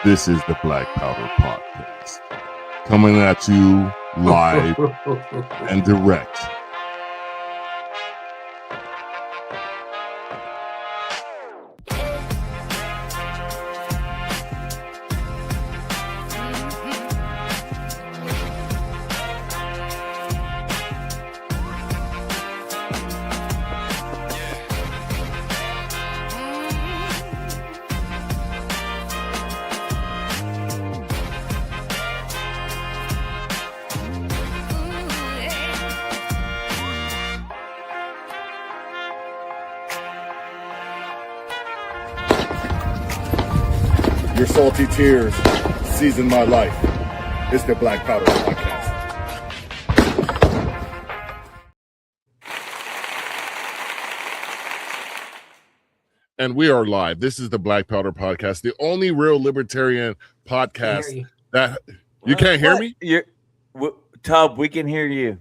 This is the Black Powder Podcast, coming at you live and direct. Your salty tears season my life. It's the Black Powder Podcast. And we are live. This is the Black Powder Podcast, the only real libertarian podcast that you can't hear me? Tub, we can hear you.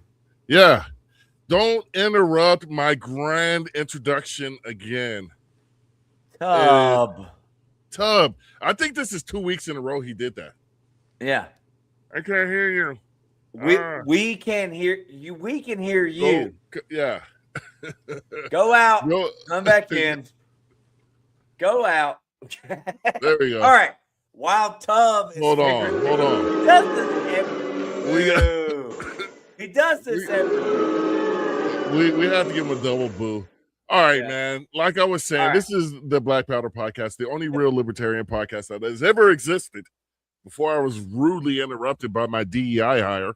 Yeah. Don't interrupt my grand introduction again. Tub. Tub. I think this is 2 weeks in a row he did that. Yeah. I can't hear you. We can hear you. We can hear you. Yeah. Go out. Come back in. Go out. There we go. All right. While Tub is Hold on. He does this every He does this every We have to give him a double boo. All right, Yeah. man. Like I was saying, All right. This is the Black Powder Podcast, the only real libertarian podcast that has ever existed before I was rudely interrupted by my DEI hire.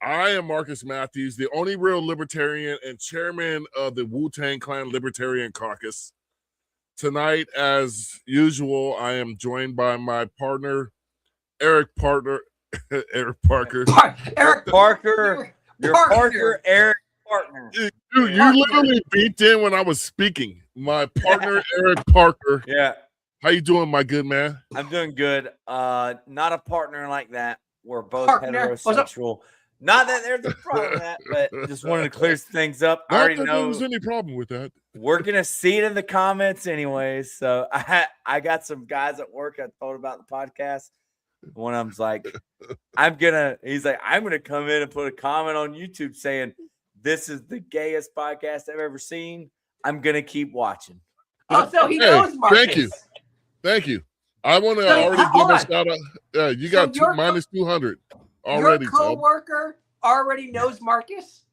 I am Marcus Matthews, the only real libertarian and chairman of the Wu-Tang Clan Libertarian Caucus. Tonight, as usual, I am joined by my partner, Eric Parker. Eric Parker. Your partner, Eric Partner. You literally beat in when I was speaking. My partner, Eric Parker. Yeah. How you doing, my good man? I'm doing good. Not a partner like that. We're both Partner. heterosexual. Not that there's a problem with that, but just wanted to clear things up. I Not already that know there was any problem with that. we're gonna see it in the comments anyways. So I got some guys at work I told about the podcast. One of them's like, he's like, I'm gonna come in and put a comment on YouTube saying this is the gayest podcast I've ever seen. I'm gonna keep watching. Oh, so he knows Marcus. Thank you. I want to So, already hold give a shout out. You got minus 200 already. Your coworker already knows Marcus?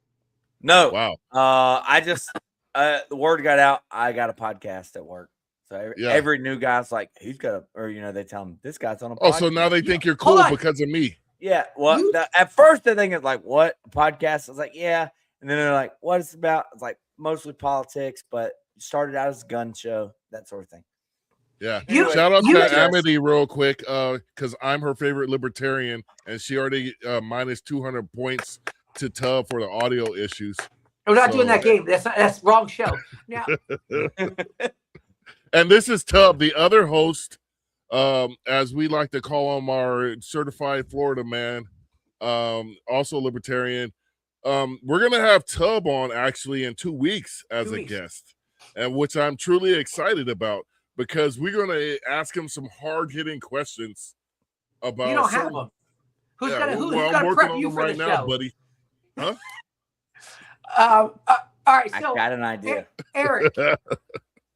No. Wow. I just the word got out. I got a podcast at work. So every new guy's like, he's got they tell him this guy's on a podcast. Oh, so now they think you're cool because of me. Yeah. Well, at first they think it's like, what? A podcast? I was like, yeah. And then they're like, what is it about? It's like mostly politics, but it started out as a gun show, that sort of thing. Yeah. Anyway, Shout out to Amity real quick, because I'm her favorite libertarian, and she already minus 200 points to Tub for the audio issues. We're not doing that game. That's wrong show. Now, and this is Tub, the other host, as we like to call him, our certified Florida man, also libertarian. We're gonna have Tub on actually in 2 weeks as a guest, and which I'm truly excited about because we're gonna ask him some hard-hitting questions about. you don't have them. Who's gonna prep you for the show, now, buddy? Huh? All right, so I got an idea.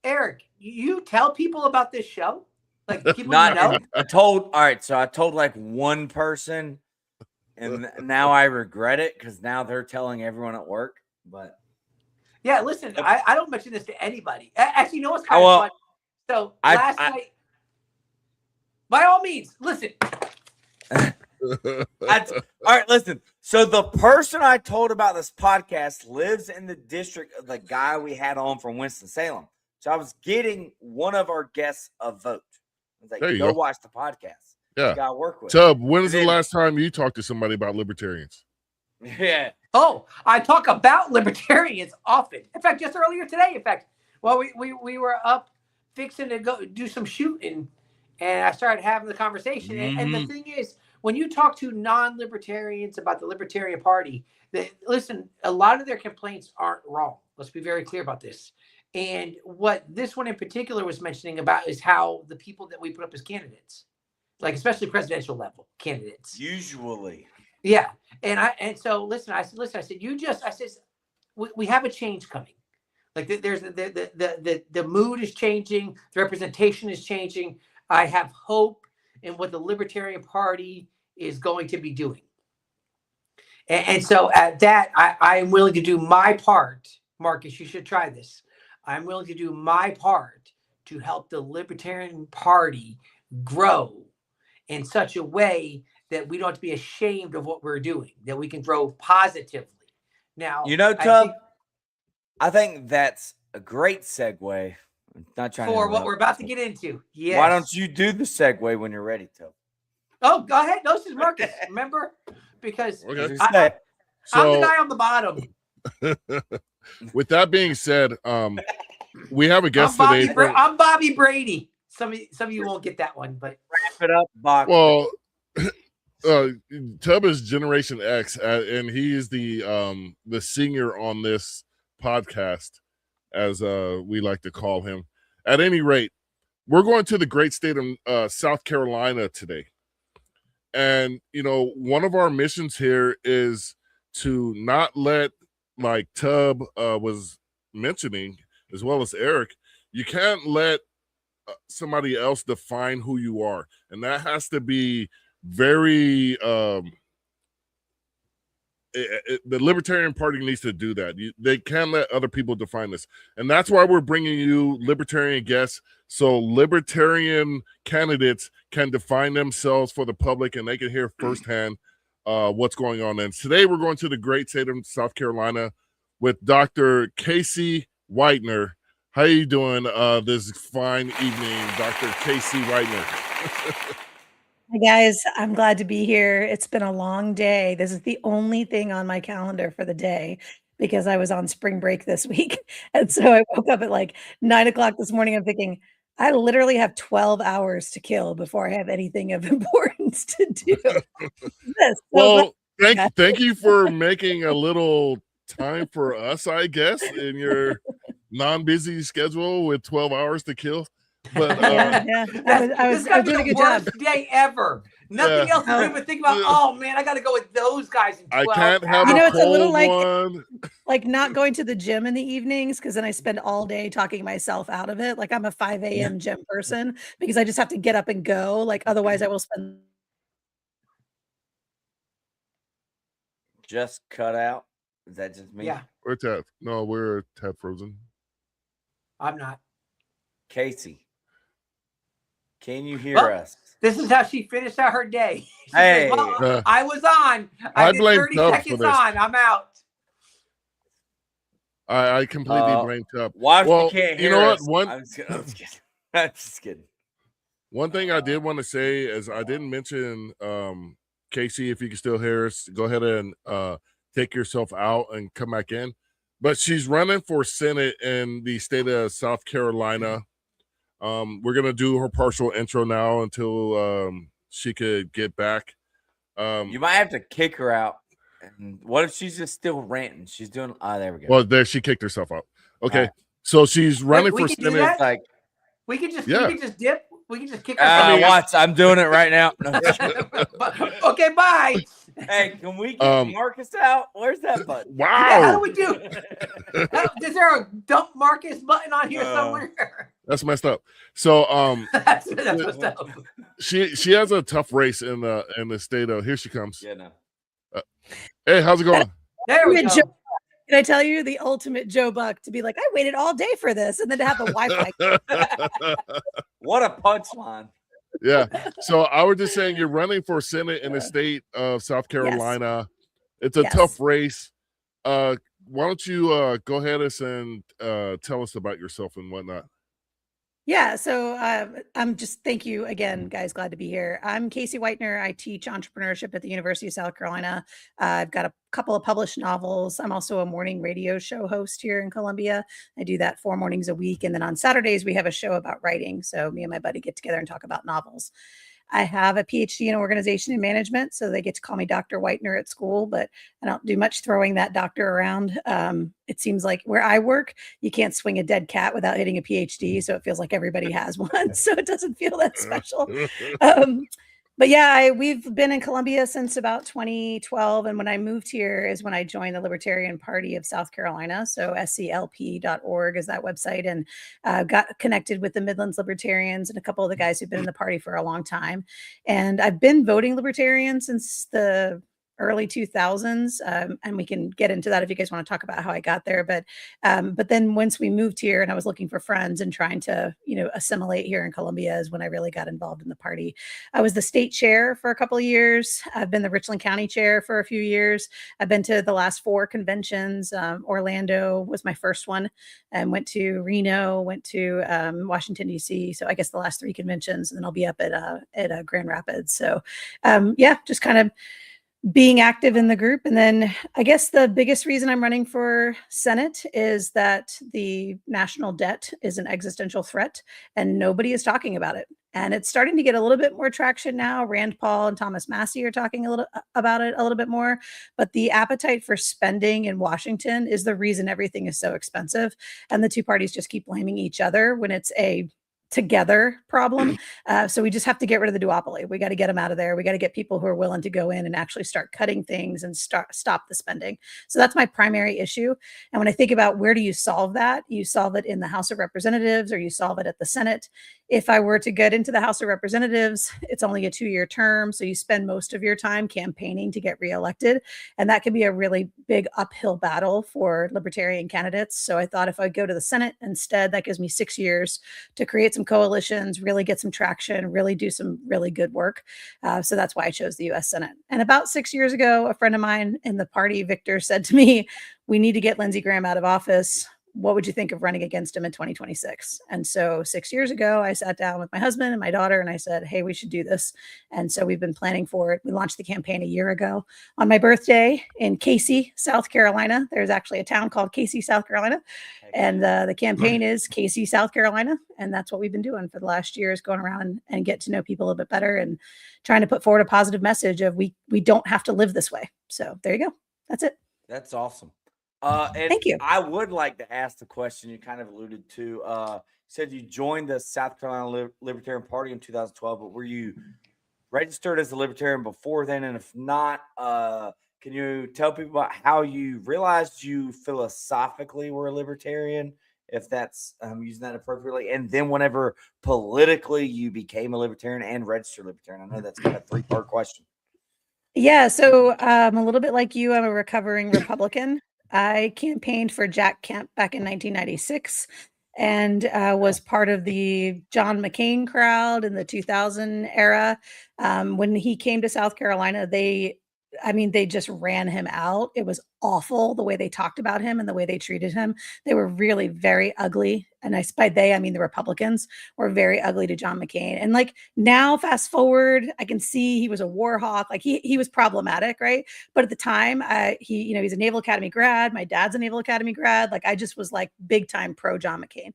Eric, you tell people about this show, like people Not, you know. I told like one person, and now I regret it because now they're telling everyone at work. But Yeah, listen, I don't mention this to anybody. Actually, you know what's kind of fun? So last night, by all means, listen. All right, listen. So the person I told about this podcast lives in the district of the guy we had on from Winston-Salem. So I was getting one of our guests a vote. I was like, go watch the podcast. Yeah. The guy I work with. Tub, when is the last time you talked to somebody about libertarians? Yeah. Oh, I talk about libertarians often. In fact, just earlier today, we were up fixing to go do some shooting, and I started having the conversation. Mm-hmm. And the thing is, when you talk to non-libertarians about the Libertarian Party, listen, a lot of their complaints aren't wrong. Let's be very clear about this. And what this one in particular was mentioning about is how the people that we put up as candidates, like especially presidential level candidates, Usually. yeah. And so listen, I said, we have a change coming. Like there's the mood is changing, the representation is changing. I have hope in what the Libertarian Party is going to be doing. And so at that, I am willing to do my part. Marcus, you should try this. I'm willing to do my part to help the Libertarian Party grow in such a way that we don't have to be ashamed of what we're doing, that we can grow positively. Now, Tub, I think that's a great segue. I'm not trying for to what we're about to get into. Yes. Why don't you do the segue when you're ready, Tub? Oh, go ahead. No, this is Marcus. Remember? Because Okay. I'm the guy on the bottom. With that being said, we have a guest today. I'm Bobby Brady. Some of you won't get that one, but wrap it up, box. Well, Tub is Generation X, and he is the senior on this podcast, as we like to call him. At any rate, we're going to the great state of South Carolina today. And, one of our missions here is to not let, like Tub was mentioning, as well as Eric, you can't let somebody else define who you are. And that has to be very, the Libertarian Party needs to do that. They can't let other people define this. And that's why we're bringing you Libertarian guests, so Libertarian candidates can define themselves for the public and they can hear firsthand what's going on. And today we're going to the great state of South Carolina with Dr. Kasie Whitener. How are you doing this fine evening, Dr. Kasie Whitener? Hi guys, I'm glad to be here. It's been a long day. This is the only thing on my calendar for the day because I was on spring break this week. And so I woke up at like 9 o'clock this morning. I'm thinking, I literally have 12 hours to kill before I have anything of importance to do. Well, thank you for making a little time for us, I guess, in your non-busy schedule with 12 hours to kill. But yeah. I was doing a good job. Worst day ever. Nothing else to do but think about. Oh man, I got to go with those guys. In 12 I can't have it's a little one. like not going to the gym in the evenings because then I spend all day talking myself out of it. Like I'm a 5 a.m. gym person because I just have to get up and go. Like otherwise, I will spend. Just cut out. Is that just me? Yeah. We're Ted. No, we're Ted Frozen. I'm not. Casey, can you hear us? This is how she finished out her day. She Hey, said, well, I was on. I did blame 30 Tub seconds for this. on. I'm out. I completely blame Tub. Why Well, she can't you hear know us? what? I'm just kidding. I'm just kidding. One thing I did want to say is I didn't mention Kasie. If you can still hear us, go ahead and take yourself out and come back in. But she's running for Senate in the state of South Carolina. We're gonna do her partial intro now until she could get back. You might have to kick her out. And what if she's just still ranting? She's doing. Oh, there we go. Well, there she kicked herself out. Okay, so she's running for can do Senate. that? Like, We could just dip. We can just kick watch. I'm doing it right now. No. Okay, bye. Hey, can we get Marcus out? Where's that button? Wow. Yeah, how do we do? Is there a dump Marcus button on here somewhere? That's messed up. So that's messed up. she has a tough race in the state of. Here she comes. Yeah, no. Hey, how's it going? There we go. Can I tell you the ultimate Joe Buck to be like, I waited all day for this, and then to have the Wi-Fi. What a punchline. Yeah. So I was just saying you're running for Senate in the state of South Carolina. Yes. It's a tough race. Why don't you go ahead and tell us about yourself and whatnot? Yeah, so thank you again, guys. Glad to be here. I'm Kasie Whitener. I teach entrepreneurship at the University of South Carolina. I've got a couple of published novels. I'm also a morning radio show host here in Columbia. I do that 4 mornings a week. And then on Saturdays, we have a show about writing. So me and my buddy get together and talk about novels. I have a PhD in organization and management, so they get to call me Dr. Whitener at school, but I don't do much throwing that doctor around. It seems like where I work, you can't swing a dead cat without hitting a PhD, so it feels like everybody has one, so it doesn't feel that special. But yeah, we've been in Columbia since about 2012. And when I moved here is when I joined the Libertarian Party of South Carolina. So SCLP.org is that website, and got connected with the Midlands Libertarians and a couple of the guys who've been in the party for a long time. And I've been voting Libertarian since the early 2000s. And we can get into that if you guys want to talk about how I got there. But then once we moved here and I was looking for friends and trying to, assimilate here in Columbia is when I really got involved in the party. I was the state chair for a couple of years. I've been the Richland County chair for a few years. I've been to the last 4 conventions. Orlando was my first one, and went to Reno, went to Washington, D.C. So I guess the last 3 conventions, and then I'll be up at Grand Rapids. So just kind of being active in the group. And then I guess the biggest reason I'm running for Senate is that the national debt is an existential threat and nobody is talking about it. And it's starting to get a little bit more traction now. Rand Paul and Thomas Massie are talking a little about it a little bit more, but the appetite for spending in Washington is the reason everything is so expensive. And the 2 parties just keep blaming each other when it's a together problem. So we just have to get rid of the duopoly. We got to get them out of there. We got to get people who are willing to go in and actually start cutting things and stop the spending. So that's my primary issue. And when I think about where do you solve that, you solve it in the House of Representatives or you solve it at the Senate. If I were to get into the House of Representatives, it's only a 2-year term. So you spend most of your time campaigning to get reelected. And that can be a really big uphill battle for libertarian candidates. So I thought if I go to the Senate instead, that gives me 6 years to create some coalitions, really get some traction, really do some really good work. So that's why I chose the U.S. Senate. And about 6 years ago, a friend of mine in the party, Victor, said to me, we need to get Lindsey Graham out of office. What would you think of running against him in 2026? And so 6 years ago, I sat down with my husband and my daughter and I said, hey, we should do this. And so we've been planning for it. We launched the campaign a year ago on my birthday in Kasie, South Carolina. There's actually a town called Kasie, South Carolina. And the campaign is Kasie, South Carolina. And that's what we've been doing for the last year, is going around and get to know people a little bit better and trying to put forward a positive message of we don't have to live this way. So there you go. That's it. That's awesome. And thank you. I would like to ask the question you kind of alluded to. Said you joined the South Carolina Libertarian Party in 2012, but were you registered as a Libertarian before then? And if not, can you tell people about how you realized you philosophically were a Libertarian, if that's using that appropriately? And then whenever politically you became a Libertarian and registered Libertarian? I know that's kind of a 3-part question. Yeah, so a little bit like you, I'm a recovering Republican. I campaigned for Jack Kemp back in 1996 and was part of the John McCain crowd in the 2000 era. When he came to South Carolina, they just ran him out. It was awful the way they talked about him and the way they treated him. They were really very ugly. And by they, I mean the Republicans were very ugly to John McCain. And like now, fast forward, I can see he was a war hawk. Like he was problematic, right? But at the time, he's a Naval Academy grad. My dad's a Naval Academy grad. Like I just was like big time pro John McCain.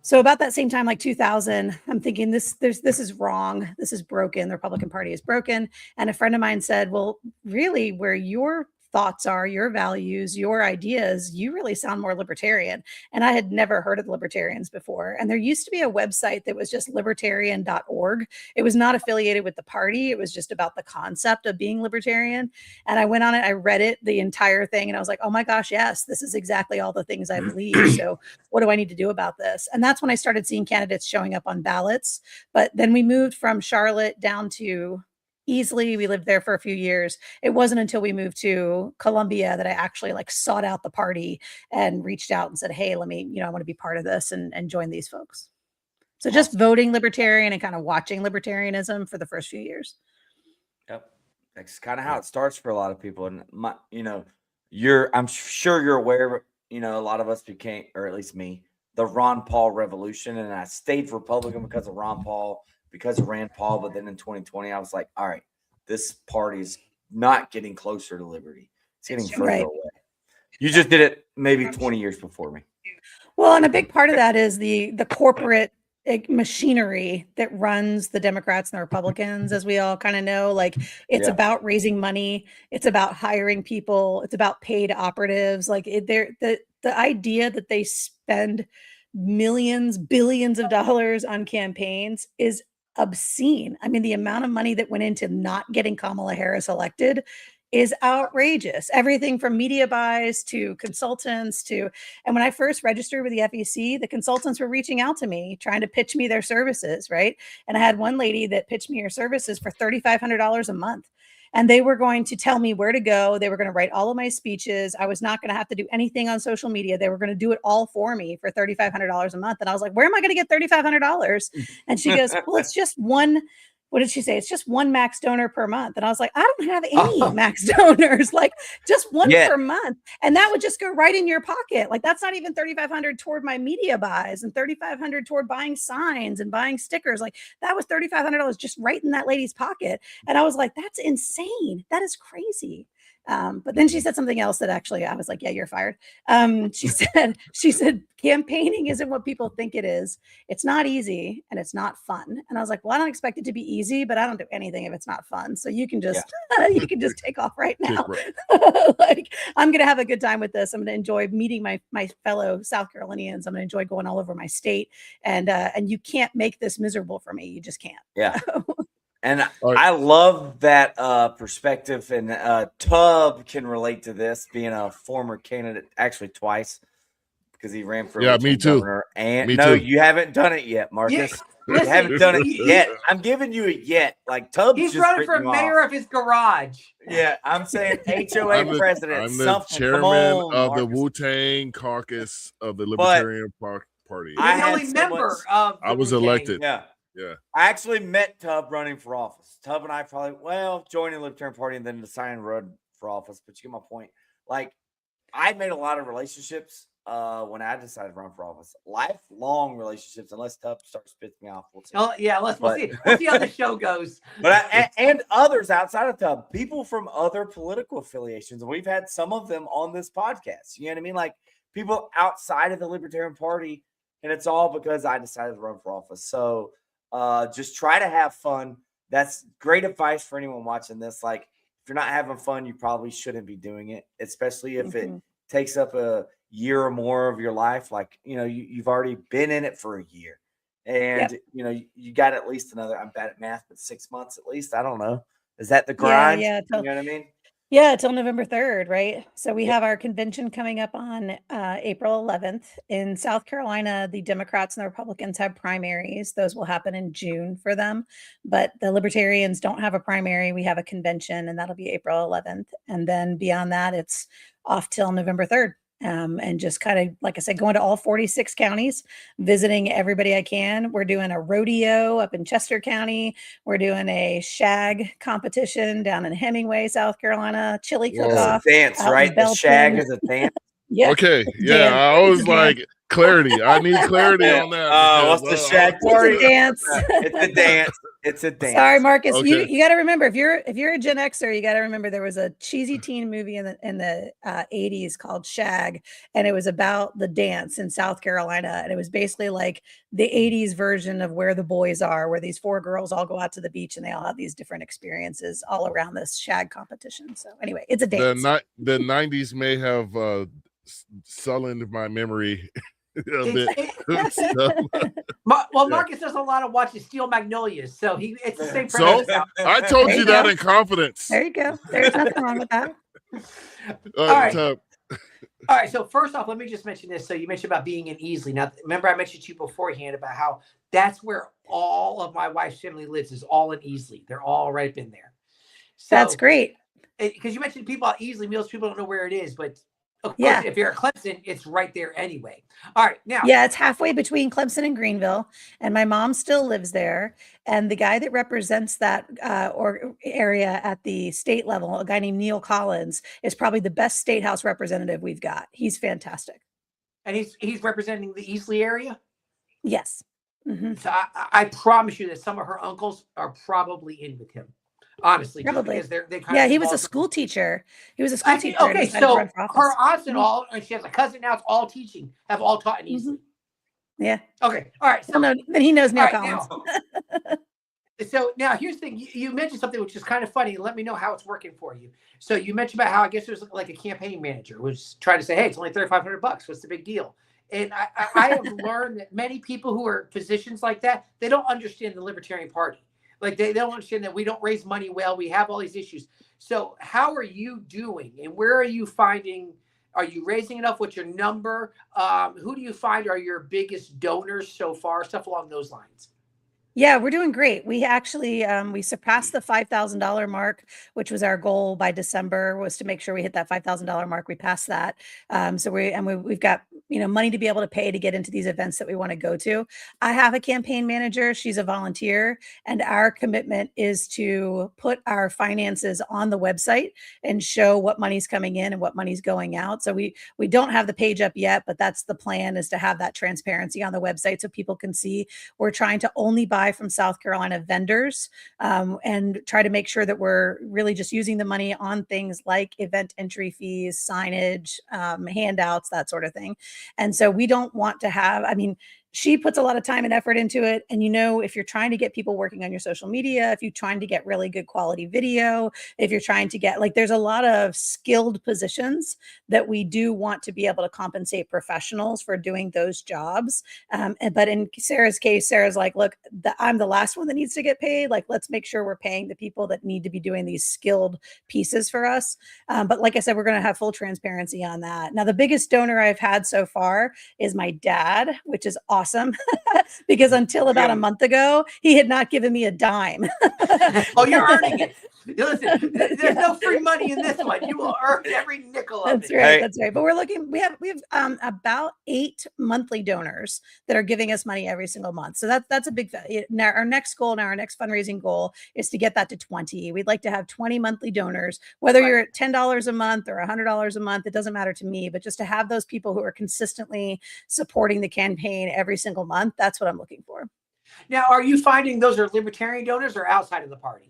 So about that same time, like 2000, I'm thinking this is wrong. This is broken. The Republican Party is broken. And a friend of mine said, well, really, where your thoughts are, your values, your ideas, you really sound more libertarian. And I had never heard of the libertarians before. And there used to be a website that was just libertarian.org. It was not affiliated with the party. It was just about the concept of being libertarian. And I went on it, I read it, the entire thing. And I was like, oh my gosh, yes, this is exactly all the things I believe. So what do I need to do about this? And that's when I started seeing candidates showing up on ballots. But then we moved from Charlotte down to Easley. We lived there for a few years. It wasn't until we moved to Columbia that I actually like sought out the party and reached out and said, hey, let me, I want to be part of this and join these folks. So just voting libertarian and kind of watching libertarianism for the first few years. Yep. That's kind of how it starts for a lot of people. And I'm sure you're aware, a lot of us became, or at least me, the Ron Paul revolution. And I stayed Republican because of Ron Paul, because of Rand Paul. But then in 2020, I was like, all right, this party's not getting closer to liberty. It's getting further away. You just did it maybe 20 years before me. Well, and a big part of that is the corporate machinery that runs the Democrats and the Republicans, as we all kind of know. Like, it's about raising money, it's about hiring people, it's about paid operatives. Like, the idea that they spend millions, billions of dollars on campaigns is obscene. I mean, the amount of money that went into not getting Kamala Harris elected is outrageous. Everything from media buys to consultants and when I first registered with the FEC, the consultants were reaching out to me trying to pitch me their services, right? And I had one lady that pitched me her services for $3,500 a month. And they were going to tell me where to go. They were going to write all of my speeches. I was not going to have to do anything on social media. They were going to do it all for me for $3,500 a month. And I was like, where am I going to get $3,500? And she goes, well, it's just one. What did she say? It's just one max donor per month. And I was like, I don't have any max donors, like just one per month. And that would just go right in your pocket. Like, that's not even $3,500 toward my media buys and $3,500 toward buying signs and buying stickers. Like, that was $3,500 just right in that lady's pocket. And I was like, that's insane. That is crazy. But then she said something else that actually I was like, yeah, you're fired. She said, campaigning isn't what people think it is. It's not easy and it's not fun. And I was like, well, I don't expect it to be easy, but I don't do anything if it's not fun. So you can just, you can just take off right now. Like, I'm going to have a good time with this. I'm going to enjoy meeting my fellow South Carolinians. I'm going to enjoy going all over my state. And you can't make this miserable for me. You just can't. Yeah. And I love that perspective, and Tub can relate to this, being a former candidate, actually twice, because he ran for me too. Governor. And me no, too. You haven't done it yet, Marcus. You haven't done it yet. I'm giving you a yet. Like, Tubbs, he's running for mayor of his garage. Yeah, I'm saying HOA president. I'm the chairman of the Wu-Tang caucus of the Libertarian Party. I'm the only member of. I was elected. Yeah. I actually met Tubb running for office. Tubb and I probably, joined the Libertarian Party and then decided to run for office. But you get my point. Like, I made a lot of relationships when I decided to run for office. Lifelong relationships, unless Tubb starts spitting me off. We'll see. Oh, yeah, we'll see. We'll see how the show goes. But and others outside of Tubb, people from other political affiliations. We've had some of them on this podcast. You know what I mean? Like, people outside of the Libertarian Party, and it's all because I decided to run for office. So, just try to have fun. That's great advice for anyone watching this. Like, if you're not having fun, you probably shouldn't be doing it, especially if it takes up a year or more of your life. Like, you've already been in it for a year, and you got at least another, I'm bad at math, but 6 months at least. I don't know. Is that the grind? Yeah. You know what I mean? Yeah, till November 3rd, right? So we have our convention coming up on April 11th. In South Carolina, the Democrats and the Republicans have primaries. Those will happen in June for them. But the Libertarians don't have a primary. We have a convention, and that'll be April 11th. And then beyond that, it's off till November 3rd. And just kind of, like I said, going to all 46 counties, visiting everybody I can. We're doing a rodeo up in Chester County. We're doing a shag competition down in Hemingway, South Carolina, chili cook-off. Dance, right? The shag is a dance. Yeah. Okay. Yeah. I was like, clarity. I need clarity on that. What's the shag party? It's a dance. It's a dance. It's a dance. Sorry, Marcus. Okay. You got to remember, if you're a Gen Xer, you got to remember there was a cheesy teen movie in the 80s called Shag, and it was about the dance in South Carolina, and it was basically like the 80s version of Where the Boys Are, where these 4 girls all go out to the beach and they all have these different experiences all around this shag competition. So anyway, it's a dance. The 90s may have sullied my memory. Marcus does a lot of watching Steel Magnolias, so it's the same premise. So I told you that in confidence. There you go. There's nothing wrong with that. All right. So first off, let me just mention this. So you mentioned about being in Easley. Now, remember I mentioned to you beforehand about how that's where all of my wife's family lives, is all in Easley. They're all right in there. So, that's great. Because you mentioned people at Easley. Most people don't know where it is, but of course, if you're at Clemson, it's right there anyway. All right, now. Yeah, it's halfway between Clemson and Greenville, and my mom still lives there. And the guy that represents that area at the state level, a guy named Neil Collins, is probably the best state house representative we've got. He's fantastic. And he's representing the Easley area? Yes. Mm-hmm. So I promise you that some of her uncles are probably in with him. Honestly, probably. They kind of he was a school teacher. He was a school teacher. Okay, so her aunts and all, and she has a cousin now. It's all teaching. Have all taught in Easley. Yeah. Okay. All right. So, No, then he knows Neil all right, Collins. so now here's the thing. You mentioned something which is kind of funny. Let me know how it's working for you. So you mentioned about how I guess there's like a campaign manager was trying to say, hey, it's only $3,500. What's the big deal? And I have learned that many people who are positions like that, they don't understand the Libertarian Party. Like they don't understand that we don't raise money well. We have all these issues. So how are you doing? And where are you finding? Are you raising enough? What's your number? Who do you find are your biggest donors so far? Stuff along those lines. Yeah, we're doing great. We actually we surpassed the $5,000 mark, which was our goal by December, was to make sure we hit that $5,000 mark. We passed that. So we've got money to be able to pay to get into these events that we want to go to. I have a campaign manager. She's a volunteer, and our commitment is to put our finances on the website and show what money's coming in and what money's going out. So we don't have the page up yet, but that's the plan, is to have that transparency on the website so people can see. We're trying to only buy from South Carolina vendors, and try to make sure that we're really just using the money on things like event entry fees, signage, handouts, that sort of thing. And so we don't want to have, she puts a lot of time and effort into it. And if you're trying to get people working on your social media, if you're trying to get really good quality video, if you're trying to get there's a lot of skilled positions that we do want to be able to compensate professionals for doing those jobs. But in Sarah's case, Sarah's like, look, I'm the last one that needs to get paid. Let's make sure we're paying the people that need to be doing these skilled pieces for us. But like I said, we're going to have full transparency on that. Now, the biggest donor I've had so far is my dad, which is awesome because until about a month ago, he had not given me a dime. Oh, you're earning it. Listen, there's no free money in this one. You will earn every nickel of That's it. right. That's right. But we have about 8 monthly donors that are giving us money every single month. So that's a big, now our next fundraising goal is to get that to 20. We'd like to have 20 monthly donors, whether you're at $10 a month or $100 a month, it doesn't matter to me, but just to have those people who are consistently supporting the campaign every single month. That's what I'm looking for. Now, are you finding those are libertarian donors or outside of the party?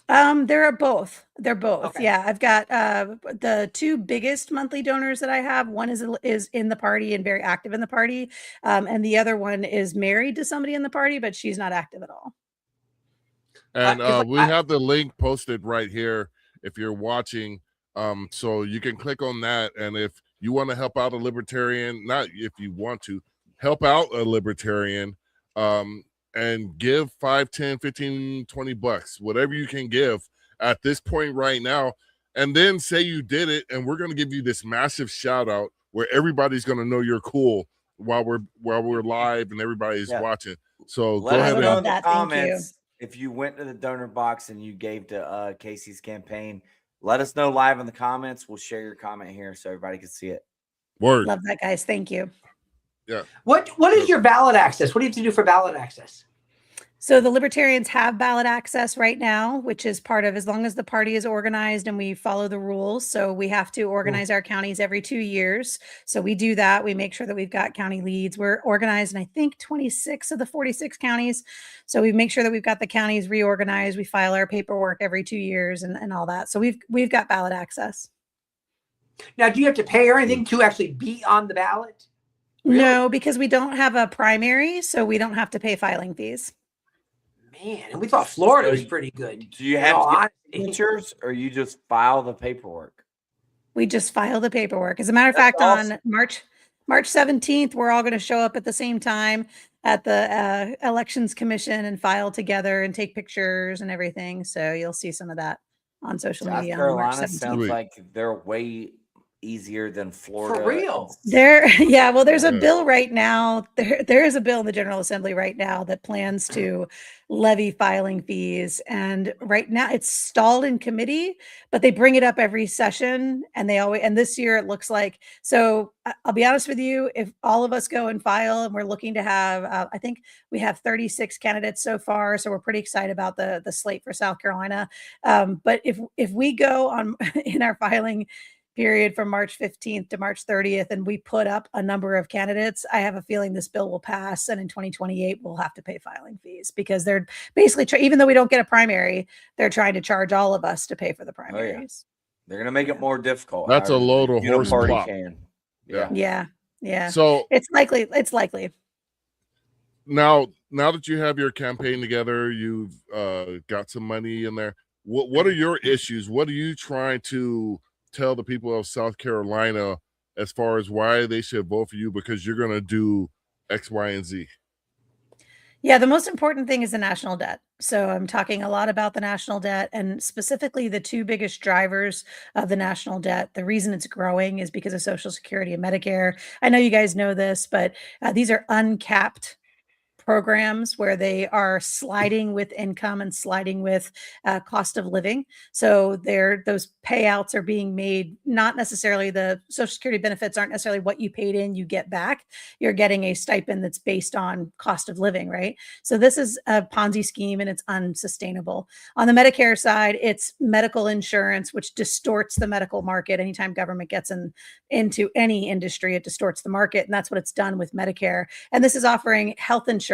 There are both. They're both. Okay. Yeah. I've got the 2 biggest monthly donors that I have. One is in the party and very active in the party. And the other one is married to somebody in the party, but she's not active at all. And we have the link posted right here if you're watching. So you can click on that. And if you want to help out a libertarian, not if you want to help out a libertarian, and give 5, 10, 15, 20 bucks, whatever you can give at this point right now. And then say you did it, and we're going to give you this massive shout out where everybody's going to know you're cool while we're live and everybody's watching. So Let go us ahead know and in the comments if you went to the donor box and you gave to Kasie's campaign. Let us know live in the comments. We'll share your comment here so everybody can see it. Word. Love that, guys. Thank you. Yeah. What is your ballot access? What do you have to do for ballot access? So the Libertarians have ballot access right now, which is part of, as long as the party is organized and we follow the rules. So we have to organize our counties every 2 years. So we do that. We make sure that we've got county leads. We're organized in, I think, 26 of the 46 counties. So we make sure that we've got the counties reorganized. We file our paperwork every 2 years and all that. So we've got ballot access. Now, do you have to pay or anything to actually be on the ballot? Really? No, because we don't have a primary, so we don't have to pay filing fees. Man, and we thought Florida was pretty good. Do you have signatures or you just file the paperwork? We just file the paperwork. As a matter of fact, awesome. On March 17th, we're all going to show up at the same time at the Elections Commission and file together and take pictures and everything. So you'll see some of that on social media. South Carolina on March 17th. sounds like they're way easier than Florida. For real. There's a bill right now. There is a bill in the General Assembly right now that plans to levy filing fees. And right now it's stalled in committee, but they bring it up every session. And this year it looks like, so I'll be honest with you, if all of us go and file, and we're looking to have, I think we have 36 candidates so far. So we're pretty excited about the slate for South Carolina. But if we go on in our filing period from March 15th to March 30th, and we put up a number of candidates, I have a feeling this bill will pass. And in 2028, we'll have to pay filing fees because they're basically, even though we don't get a primary, they're trying to charge all of us to pay for the primaries. They're going to make it more difficult. That's a load of horse plop. Yeah. Yeah. So it's likely. now that you have your campaign together, you've got some money in there. What are your issues? What are you trying to tell the people of South Carolina as far as why they should vote for you because you're going to do X, Y, and Z? Yeah, the most important thing is the national debt. So I'm talking a lot about the national debt and specifically the two biggest drivers of the national debt. The reason it's growing is because of Social Security and Medicare. I know you guys know this, but these are uncapped programs where they are sliding with income and sliding with cost of living. So those payouts are being made, not necessarily the Social Security benefits aren't necessarily what you paid in, you get back. You're getting a stipend that's based on cost of living, right? So this is a Ponzi scheme and it's unsustainable. On the Medicare side, it's medical insurance, which distorts the medical market. Anytime government gets into any industry, it distorts the market. And that's what it's done with Medicare. And this is offering health insurance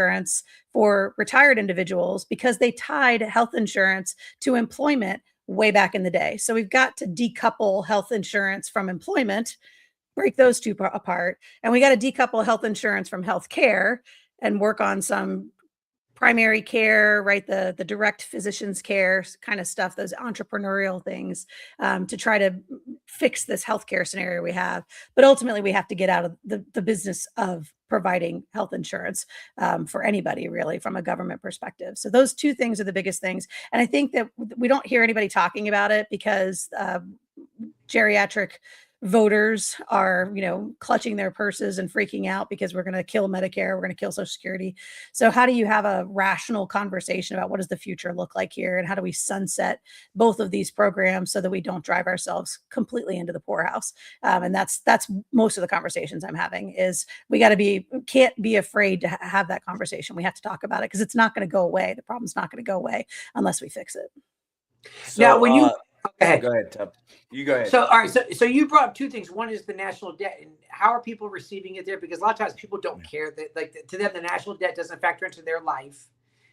for retired individuals because they tied health insurance to employment way back in the day. So we've got to decouple health insurance from employment, break those two apart, and we got to decouple health insurance from health care and work on some primary care, right? The direct physician's care kind of stuff, those entrepreneurial things to try to fix this healthcare scenario we have. But ultimately, we have to get out of the business of providing health insurance for anybody, really, from a government perspective. So those two things are the biggest things. And I think that we don't hear anybody talking about it because geriatric voters are, clutching their purses and freaking out because we're going to kill Medicare, we're going to kill Social Security. So how do you have a rational conversation about what does the future look like here and how do we sunset both of these programs so that we don't drive ourselves completely into the poorhouse? And that's most of the conversations I'm having is can't be afraid to have that conversation. We have to talk about it because it's not going to go away. The problem's not going to go away unless we fix it. So, now, when you go ahead, Tub. You go ahead. So, all right. So you brought up two things. One is the national debt, and how are people receiving it there? Because a lot of times people don't care that, like, to them, the national debt doesn't factor into their life.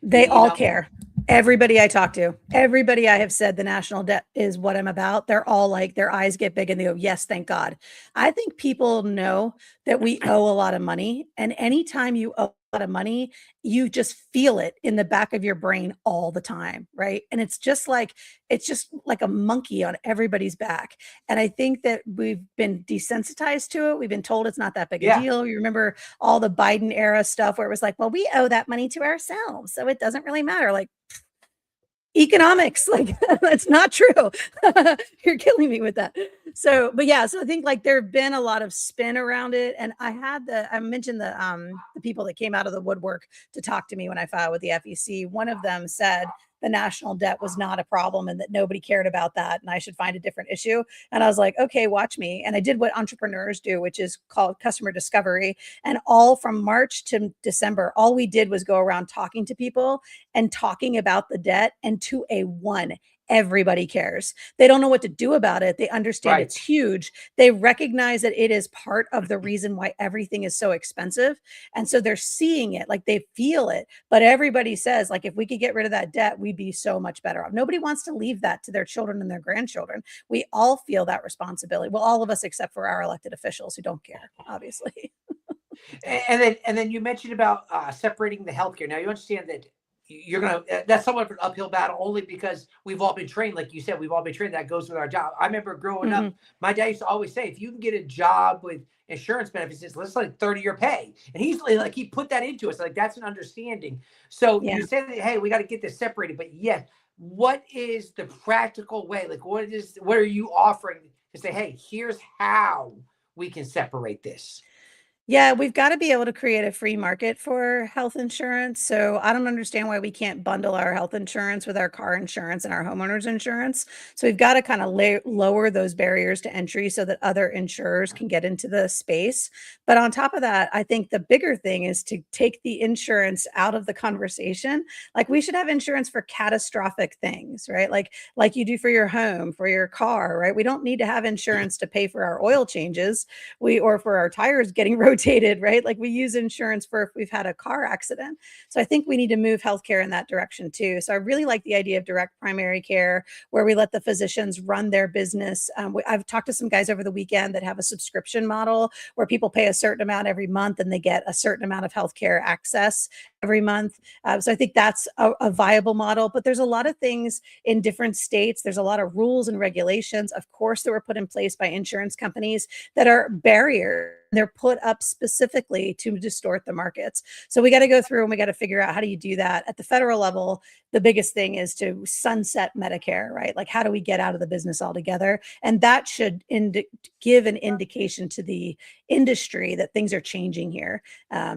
They all care. Everybody I talk to, everybody I have said the national debt is what I'm about. They're all like, their eyes get big and they go, yes, thank God. I think people know that we owe a lot of money. And anytime you owe a lot of money, you just feel it in the back of your brain all the time. Right. And it's just like a monkey on everybody's back. And I think that we've been desensitized to it. We've been told it's not that big a deal. You remember all the Biden era stuff where it was like, well, we owe that money to ourselves, so it doesn't really matter. Like, economics, like that's not true. You're killing me with that. So I think like there have been a lot of spin around it. And I mentioned the people that came out of the woodwork to talk to me when I filed with the FEC. One of them said the national debt was not a problem and that nobody cared about that and I should find a different issue. And I was like, okay, watch me. And I did what entrepreneurs do, which is called customer discovery. And all from March to December, all we did was go around talking to people and talking about the debt, and to a one, everybody cares. They don't know what to do about it. They understand it's huge. They recognize that it is part of the reason why everything is so expensive. And so they're seeing it, like they feel it. But everybody says, like, if we could get rid of that debt, we'd be so much better off. Nobody wants to leave that to their children and their grandchildren. We all feel that responsibility. Well, all of us except for our elected officials who don't care, obviously. And then you mentioned about separating the healthcare. Now you understand that that's somewhat of an uphill battle only because we've all been trained, like you said, we've all been trained that goes with our job. I remember growing up, my dad used to always say, if you can get a job with insurance benefits, it's like 30-year pay. And he's like, he put that into us. Like, that's an understanding. So you said that, hey, we got to get this separated, but what is the practical way? Like, what are you offering to say, hey, here's how we can separate this? Yeah, we've got to be able to create a free market for health insurance. So I don't understand why we can't bundle our health insurance with our car insurance and our homeowners insurance. So we've got to kind of lower those barriers to entry so that other insurers can get into the space. But on top of that, I think the bigger thing is to take the insurance out of the conversation. Like, we should have insurance for catastrophic things, right? Like you do for your home, for your car, right? We don't need to have insurance to pay for our oil changes or for our tires getting rotated rotated, right? Like we use insurance for if we've had a car accident. So I think we need to move healthcare in that direction too. So I really like the idea of direct primary care where we let the physicians run their business. I've talked to some guys over the weekend that have a subscription model where people pay a certain amount every month and they get a certain amount of healthcare access every month. So I think that's a viable model, but there's a lot of things in different states. There's a lot of rules and regulations, of course, that were put in place by insurance companies that are barriers. They're put up specifically to distort the markets. So we got to go through and we got to figure out how do you do that at the federal level. The biggest thing is to sunset Medicare, right? Like how do we get out of the business altogether? And that should give an indication to the industry that things are changing here.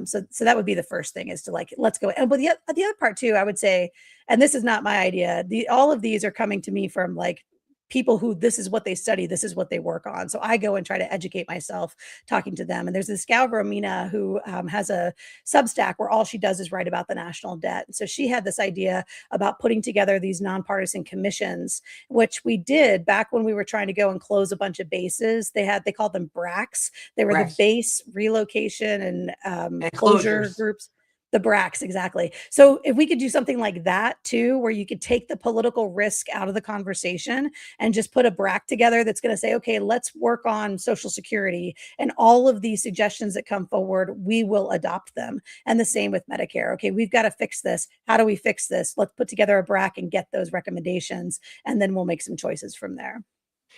So that would be the first thing is to like, let's go. And but the other part too, I would say, and this is not my idea, all of these are coming to me from like people who this is what they study, this is what they work on. So I go and try to educate myself talking to them. And there's this gal, Romina, who has a Substack where all she does is write about the national debt. So she had this idea about putting together these nonpartisan commissions, which we did back when we were trying to go and close a bunch of bases. They called them BRACs. They were the base relocation and closure groups. The BRACs, exactly. So if we could do something like that too, where you could take the political risk out of the conversation and just put a BRAC together that's going to say, okay, let's work on Social Security and all of these suggestions that come forward, we will adopt them. And the same with Medicare. Okay, we've got to fix this. How do we fix this? Let's put together a BRAC and get those recommendations, and then we'll make some choices from there.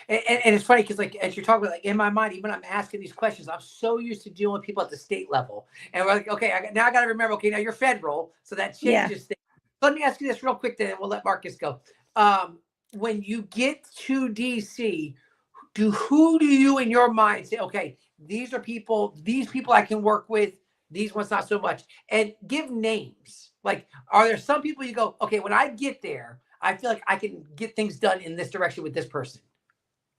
And it's funny because, like, as you're talking about, like, in my mind, even when I'm asking these questions, I'm so used to dealing with people at the state level. And we're like, okay, now I got to remember, okay, now you're federal. So that changes things. Let me ask you this real quick, then we'll let Marcus go. When you get to DC, who do you in your mind say, okay, these people I can work with, these ones not so much, and give names? Like, are there some people you go, okay, when I get there, I feel like I can get things done in this direction with this person?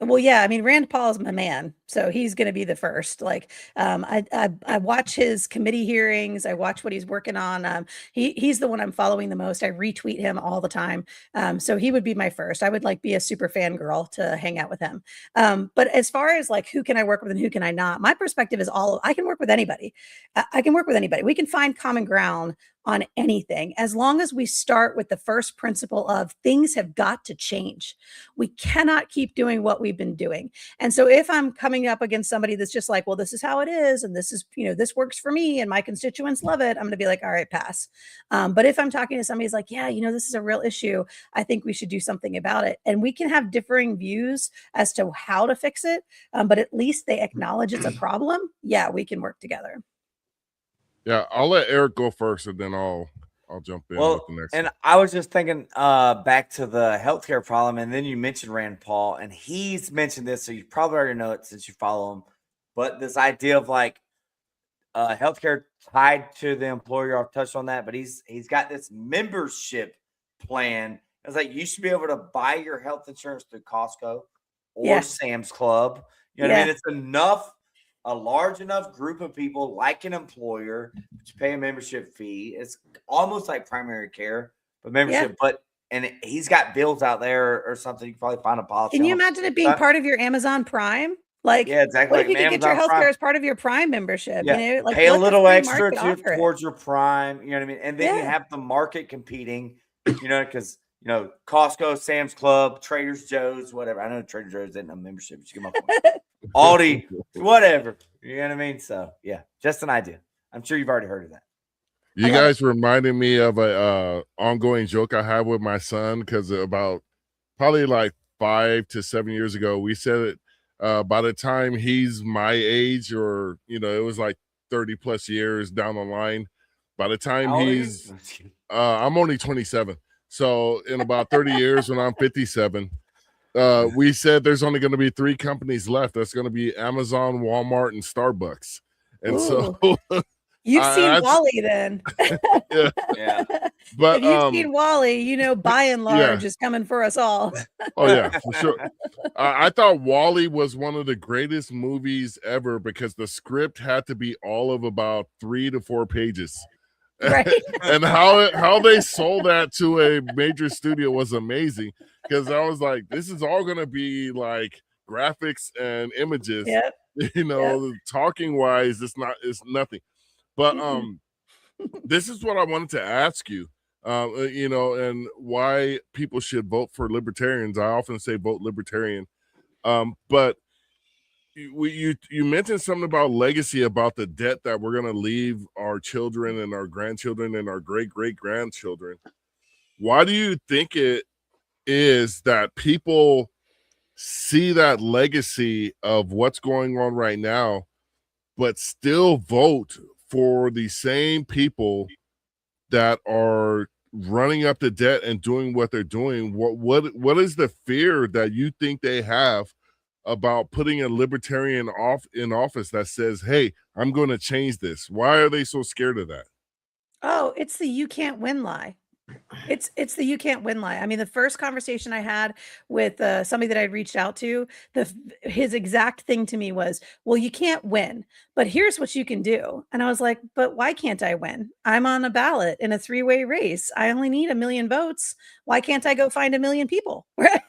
Well, yeah, I mean, Rand Paul is my man, so he's going to be the first. Like, I watch his committee hearings. I watch what he's working on. He's the one I'm following the most. I retweet him all the time. So he would be my first. I would like be a super fan girl to hang out with him. But as far as like who can I work with and who can I not, my perspective is I can work with anybody. I can work with anybody. We can find common ground on anything, as long as we start with the first principle of things have got to change. We cannot keep doing what we've been doing. And so if I'm coming up against somebody that's just like, well, this is how it is, and this is, this works for me and my constituents love it, I'm going to be like, all right, pass. But if I'm talking to somebody who's like, yeah, this is a real issue, I think we should do something about it. And we can have differing views as to how to fix it, but at least they acknowledge it's a problem. Yeah, we can work together. Yeah, I'll let Eric go first, and then I'll jump in with the next. And I was just thinking back to the healthcare problem, and then you mentioned Rand Paul, and he's mentioned this, so you probably already know it since you follow him. But this idea of like healthcare tied to the employer, I've touched on that, but he's got this membership plan. It's like you should be able to buy your health insurance through Costco or Sam's Club. You know what I mean? It's a large enough group of people, like an employer, to pay a membership fee. It's almost like primary care, but membership. And he's got bills out there or something. You can probably find a policy. Can you imagine it being part of your Amazon Prime? Like, yeah, exactly. What if you could get your healthcare as part of your Prime membership? Yeah. Like, pay a little extra towards your Prime. You know what I mean? And then you have the market competing. Because Costco, Sam's Club, Trader Joe's, whatever. I know Trader Joe's isn't a membership, but you get my point. Aldi, whatever. You know what I mean? So yeah, just an idea. I'm sure you've already heard of that. You guys reminded me of a ongoing joke I have with my son, because about probably like 5 to 7 years ago, we said it by the time he's my age, or it was like 30 plus years down the line. By the time he's I'm only 27. So in about 30 years, when I'm 57, we said there's only going to be 3 companies left. That's going to be Amazon, Walmart, and Starbucks. And so you've seen Wally then. Yeah. But if you've seen Wally, by and large is coming for us all. Oh yeah, for sure. I thought Wally was one of the greatest movies ever, because the script had to be all of about 3 to 4 pages. Right. And how they sold that to a major studio was amazing, because I was like, this is all going to be like graphics and images. Yep. Talking wise, it's nothing. But this is what I wanted to ask you. And why people should vote for libertarians. I often say vote libertarian. But you mentioned something about legacy, about the debt that we're going to leave our children and our grandchildren and our great-great-grandchildren. Why do you think it is that people see that legacy of what's going on right now, but still vote for the same people that are running up the debt and doing what they're doing? What is the fear that you think they have about putting a libertarian in office that says, hey, I'm going to change this? Why are they so scared of that? Oh, it's the you can't win lie. It's the you can't win lie. I mean, the first conversation I had with somebody that I'd reached out to, his exact thing to me was, well, you can't win, but here's what you can do. And I was like, but why can't I win? I'm on a ballot in a 3-way race. I only need 1 million votes. Why can't I go find 1 million people? Right?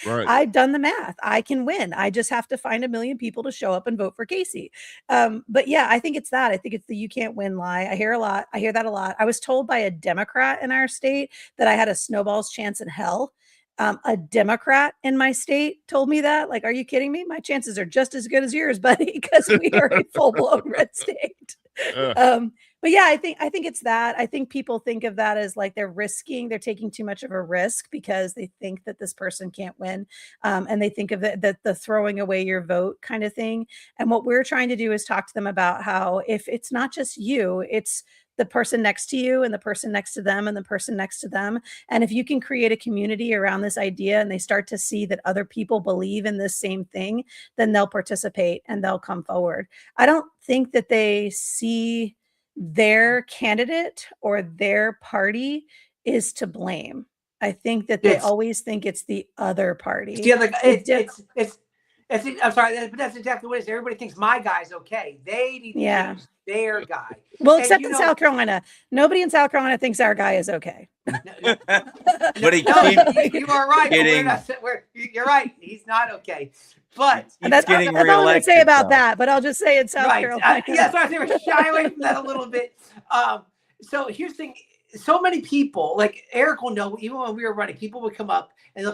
Right. I've done the math. I can win. I just have to find 1 million people to show up and vote for Kasie. But yeah, I think it's that. I think it's the you can't win lie. I hear that a lot. I was told by a Democrat in our state that I had a snowball's chance in hell. A Democrat in my state told me that. Like, are you kidding me? My chances are just as good as yours, buddy, because we are a full-blown red state. But yeah, I think it's that. I think people think of that as like they're taking too much of a risk because they think that this person can't win. And they think of the throwing away your vote kind of thing. And what we're trying to do is talk to them about how if it's not just you, it's the person next to you and the person next to them and the person next to them. And if you can create a community around this idea and they start to see that other people believe in this same thing, then they'll participate and they'll come forward. I don't think that they see their candidate or their party is to blame. I think that they always think it's the other party. Yeah, like I'm sorry, but that's exactly what it is. Everybody thinks my guy's okay. They need to change their guy. Well, except in South Carolina. Nobody in South Carolina thinks our guy is okay. But you are right. You're right. He's not okay. But that's all I'm going to say about that. But I'll just say in South Carolina. Yes, I was shy away from that a little bit. So here's the thing. So many people, like Eric will know, even when we were running, people would come up and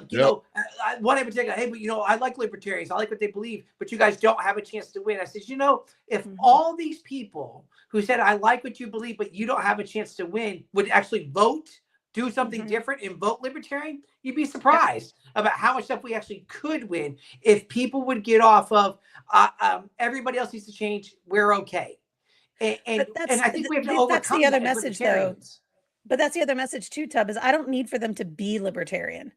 one in particular, hey, but I like libertarians. I like what they believe, but you guys don't have a chance to win. I said, if all these people who said, I like what you believe, but you don't have a chance to win, would actually vote, do something different and vote libertarian, you'd be surprised about how much stuff we actually could win if people would get off of everybody else needs to change. We're okay. And I think we have to overcome that's the other message, though. But that's the other message too, Tub, is I don't need for them to be libertarian.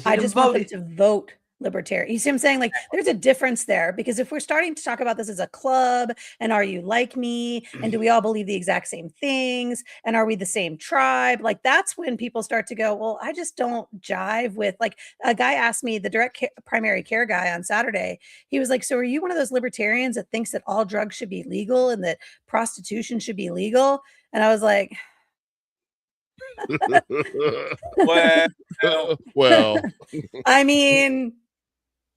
I just want them to vote libertarian. You see what I'm saying? Like, there's a difference there, because if we're starting to talk about this as a club, and are you like me? And do we all believe the exact same things? And are we the same tribe? Like, that's when people start to go, well, I just don't jive with, like, a guy asked me, the primary care guy on Saturday, he was like, so are you one of those libertarians that thinks that all drugs should be legal and that prostitution should be legal? And I was like, well, I mean,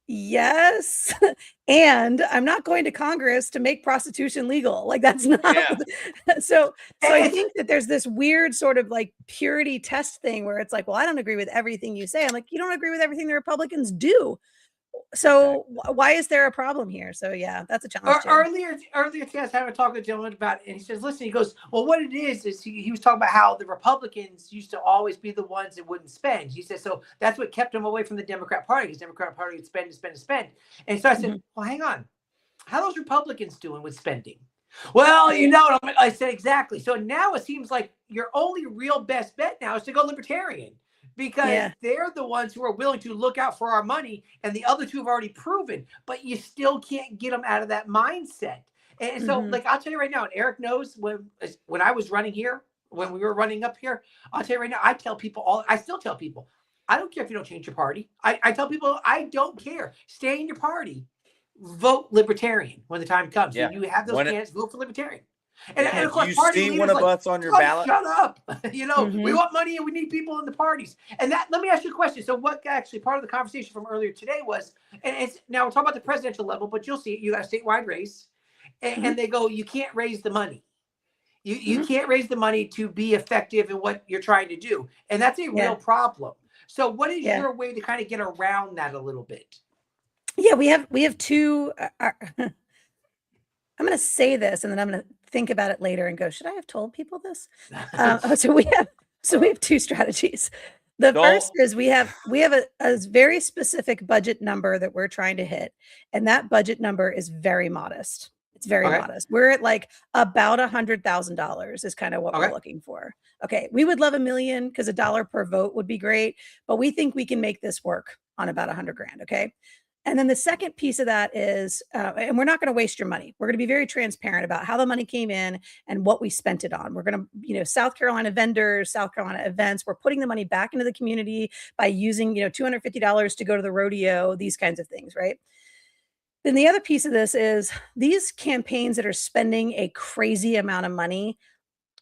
yes. And I'm not going to Congress to make prostitution legal. Like, that's not so I think that there's this weird sort of like purity test thing where it's like, well, I don't agree with everything you say. I'm like, you don't agree with everything the Republicans do. So why is there a problem here? So yeah, that's a challenge. Earlier today, I was having a talk with a gentleman about it, and he says, listen, he goes, well, what it is he was talking about how the Republicans used to always be the ones that wouldn't spend. He said, so that's what kept him away from the Democrat Party, because the Democrat Party would spend and spend and spend. And so I said, well, hang on, how are those Republicans doing with spending? Well, I said, exactly. So now it seems like your only real best bet now is to go libertarian. Because they're the ones who are willing to look out for our money, and the other two have already proven, but you still can't get them out of that mindset. And so, like, I'll tell you right now, and Eric knows when I was running here, when we were running up here, I'll tell you right now, I still tell people, I don't care if you don't change your party. I tell people, I don't care. Stay in your party. Vote libertarian when the time comes. When you have those candidates, vote for libertarian. And If of course, you party see leaders one of like, us on your "Come ballot, shut up. We Mhm. want money and we need people in the parties." And that, let me ask you a question. So what actually part of the conversation from earlier today was, and it's now we're talking about the presidential level, but you'll see it, you got a statewide race, and, Mhm. they go, you can't raise the money. You Mhm. can't raise the money to be effective in what you're trying to do. And that's a real Yeah. problem. So what is Yeah. your way to kind of get around that a little bit? Yeah, we have two. I'm going to say this, and then I'm going to think about it later and go, should I have told people this? So we have two strategies. The first don't. is we have a very specific budget number that we're trying to hit, and that budget number is very modest. It's very Okay. modest. We're at like about $100,000 is kind of what we're Okay. looking for. Okay, we would love $1 million because $1 per vote would be great, but we think we can make this work on about 100 grand. Okay. And then the second piece of that is, and we're not going to waste your money. We're going to be very transparent about how the money came in and what we spent it on. We're going to, South Carolina vendors, South Carolina events, we're putting the money back into the community by using, $250 to go to the rodeo, these kinds of things, right? Then the other piece of this is these campaigns that are spending a crazy amount of money,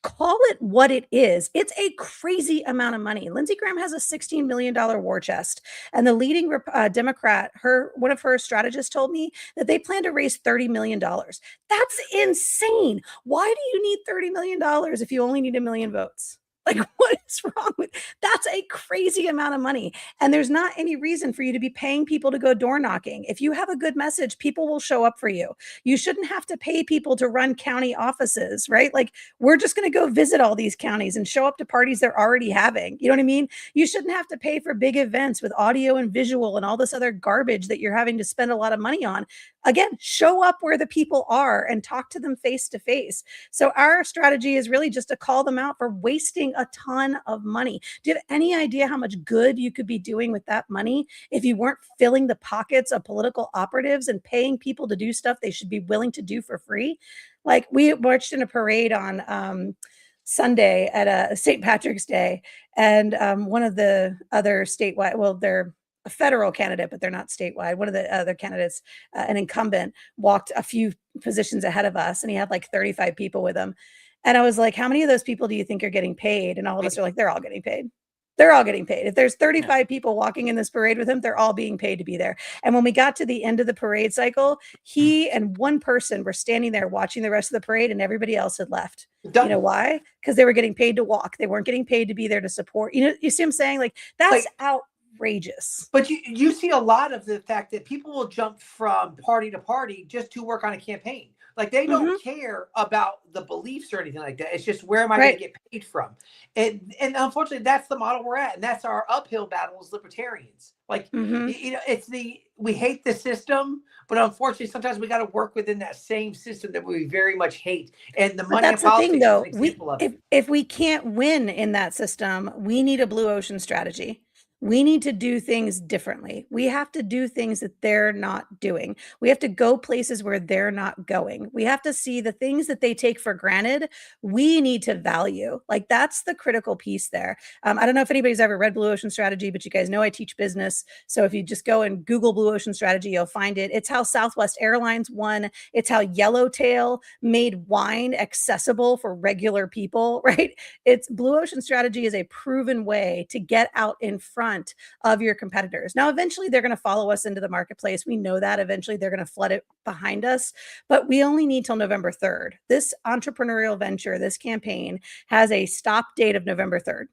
call it what it is. It's a crazy amount of money. Lindsey Graham has a $16 million war chest, and the leading Democrat, one of her strategists told me that they plan to raise $30 million. That's insane. Why do you need $30 million if you only need 1 million votes? Like, what is wrong with that's a crazy amount of money. And there's not any reason for you to be paying people to go door knocking. If you have a good message, people will show up for you. You shouldn't have to pay people to run county offices, right? Like, we're just going to go visit all these counties and show up to parties they're already having. You know what I mean? You shouldn't have to pay for big events with audio and visual and all this other garbage that you're having to spend a lot of money on. Again, show up where the people are and talk to them face to face. So our strategy is really just to call them out for wasting a ton of money. Do you have any idea how much good you could be doing with that money if you weren't filling the pockets of political operatives and paying people to do stuff they should be willing to do for free? Like, we marched in a parade on Sunday at a St. Patrick's Day, and one of the other statewide, well, they're a federal candidate, but they're not statewide. One of the other candidates, an incumbent, walked a few positions ahead of us, and he had like 35 people with him. And I was like, how many of those people do you think are getting paid? And all of us are like, they're all getting paid. They're all getting paid. If there's 35 people walking in this parade with him, they're all being paid to be there. And when we got to the end of the parade cycle, he and one person were standing there watching the rest of the parade, and everybody else had left. You know why? Because they were getting paid to walk. They weren't getting paid to be there to support. You see what I'm saying? Like, that's outrageous. But you see a lot of the fact that people will jump from party to party just to work on a campaign. Like, they don't care about the beliefs or anything like that. It's just, where am I going to get paid from? And unfortunately, that's the model we're at. And that's our uphill battle as libertarians. Like, it's we hate the system, but unfortunately, sometimes we got to work within that same system that we very much hate. And the money that's in politics the thing, though. is an example of it. If we can't win in that system, we need a blue ocean strategy. We need to do things differently. We have to do things that they're not doing. We have to go places where they're not going. We have to see the things that they take for granted. We need to value. Like, that's the critical piece there. I don't know if anybody's ever read Blue Ocean Strategy, but you guys know I teach business. So if you just go and Google Blue Ocean Strategy, you'll find it. It's how Southwest Airlines won. It's how Yellowtail made wine accessible for regular people, right? It's Blue Ocean Strategy is a proven way to get out in front of your competitors. Now, eventually they're going to follow us into the marketplace. We know that eventually they're going to flood it behind us, but we only need till November 3rd. This entrepreneurial venture, this campaign, has a stop date of November 3rd.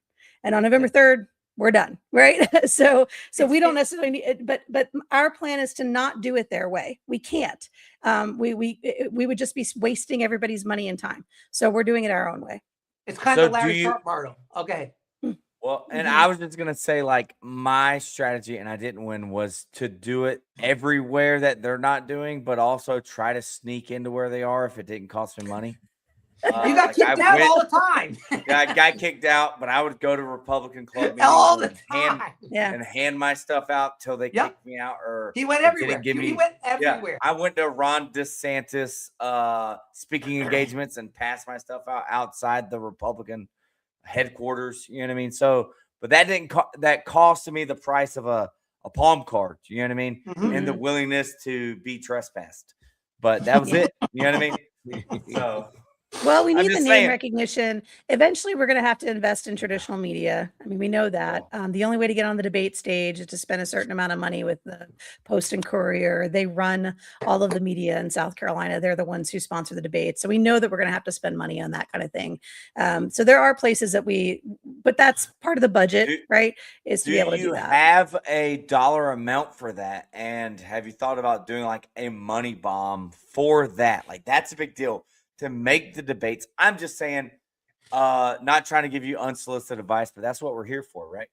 And on November 3rd, we're done, right? So we don't necessarily need it, but our plan is to not do it their way. We can't. We would just be wasting everybody's money and time. So we're doing it our own way. It's kind of Larry Sharp model. Okay. Well, and I was just going to say, like, my strategy, and I didn't win, was to do it everywhere that they're not doing, but also try to sneak into where they are if it didn't cost me money. You got kicked out all the time. I got kicked out, but I would go to Republican club meetings all the time. And hand my stuff out till they kicked me out. Or he went everywhere. He went everywhere. I went to Ron DeSantis speaking engagements and passed my stuff out outside the Republican headquarters. You know what I mean? So, but that didn't that costed me the price of a palm card. You know what I mean? And the willingness to be trespassed. But that was it. You know what I mean? So. Well, we I'm need the just name saying. recognition. Eventually, we're going to have to invest in traditional media. I mean, we know that. The only way to get on the debate stage is to spend a certain amount of money with the Post and Courier. They run all of the media in South Carolina. They're the ones who sponsor the debates. So we know that we're going to have to spend money on that kind of thing. So there are places that but that's part of the budget, right? Is to be able to do that. Do you have a dollar amount for that? And have you thought about doing like a money bomb for that? Like, that's a big deal to make the debates. I'm just saying, not trying to give you unsolicited advice, but that's what we're here for, right?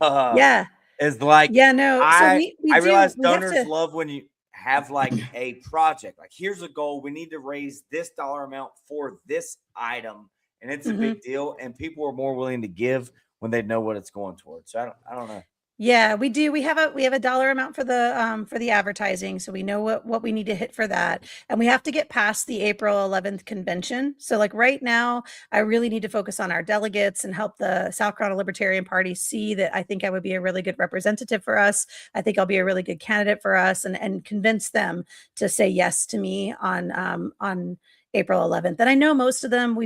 Yeah. Is like, yeah, no. So we realize we have donors to, love when you have like a project. Like, here's a goal. We need to raise this dollar amount for this item, and it's a big deal. And people are more willing to give when they know what it's going towards. So I don't know. Yeah, we do. We have a dollar amount for the advertising, so we know what we need to hit for that. And we have to get past the April 11th convention. So like right now, I really need to focus on our delegates and help the South Carolina Libertarian Party see that I think I would be a really good representative for us. I think I'll be a really good candidate for us, and convince them to say yes to me on April 11th. And I know most of them,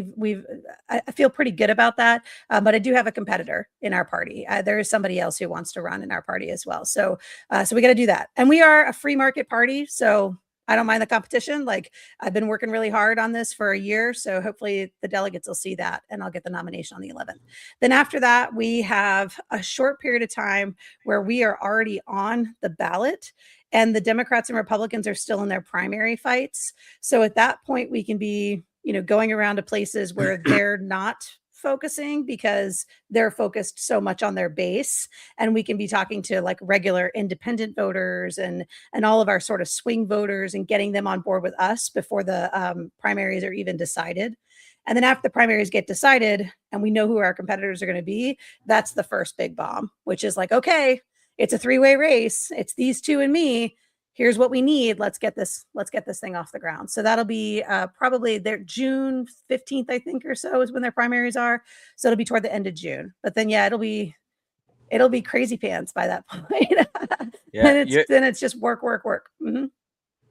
I feel pretty good about that. But I do have a competitor in our party. There is somebody else who wants to run in our party as well. So we got to do that. And we are a free market party. So I don't mind the competition. Like, I've been working really hard on this for a year. So hopefully the delegates will see that, and I'll get the nomination on the 11th. Then after that, we have a short period of time where we are already on the ballot, and the Democrats and Republicans are still in their primary fights. So at that point, we can be, going around to places where they're not focusing because they're focused so much on their base, and we can be talking to like regular independent voters and all of our sort of swing voters and getting them on board with us before the primaries are even decided. And then after the primaries get decided and we know who our competitors are going to be, that's the first big bomb, which is like, okay, it's a three-way race. It's these two and me. Here's what we need. Let's get this thing off the ground. So that'll be probably their June 15th, I think, or so is when their primaries are. So it'll be toward the end of June. But then, yeah, it'll be crazy pants by that point. Yeah, then it's just work. Mm-hmm.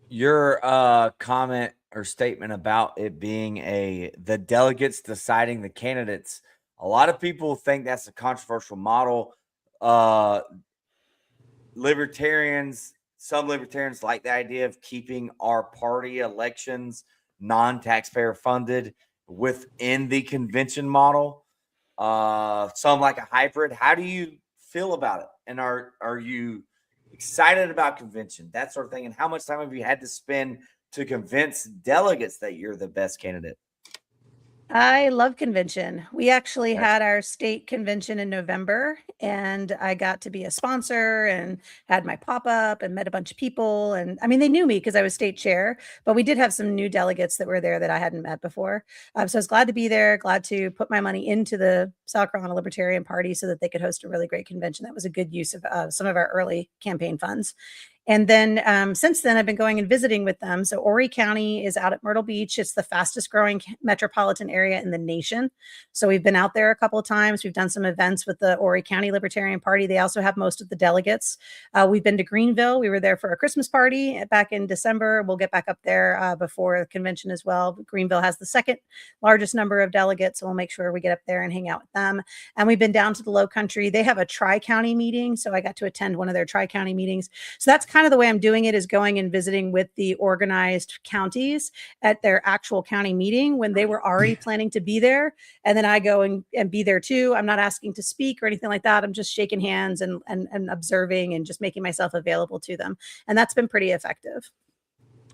Your comment or statement about it being the delegates deciding the candidates. A lot of people think that's a controversial model. Some libertarians like the idea of keeping our party elections non-taxpayer funded within the convention model. Some like a hybrid. How do you feel about it? And are you excited about convention, that sort of thing? And how much time have you had to spend to convince delegates that you're the best candidate? I love convention. We actually had our state convention in November, and I got to be a sponsor and had my pop-up and met a bunch of people. And I mean, they knew me because I was state chair, but we did have some new delegates that were there that I hadn't met before. So I was glad to be there, glad to put my money into the South Carolina Libertarian Party so that they could host a really great convention. That was a good use of some of our early campaign funds. And then since then, I've been going and visiting with them. So Horry County is out at Myrtle Beach. It's the fastest growing metropolitan area in the nation. So we've been out there a couple of times. We've done some events with the Horry County Libertarian Party. They also have most of the delegates. We've been to Greenville. We were there for a Christmas party back in December. We'll get back up there before the convention as well. Greenville has the second largest number of delegates. So we'll make sure we get up there and hang out with them. And we've been down to the Low Country. They have a tri-county meeting. So I got to attend one of their tri-county meetings. So that's kind of the way I'm doing it, is going and visiting with the organized counties at their actual county meeting when they were already planning to be there. And then I go and be there too. I'm not asking to speak or anything like that. I'm just shaking hands and observing and just making myself available to them. And that's been pretty effective.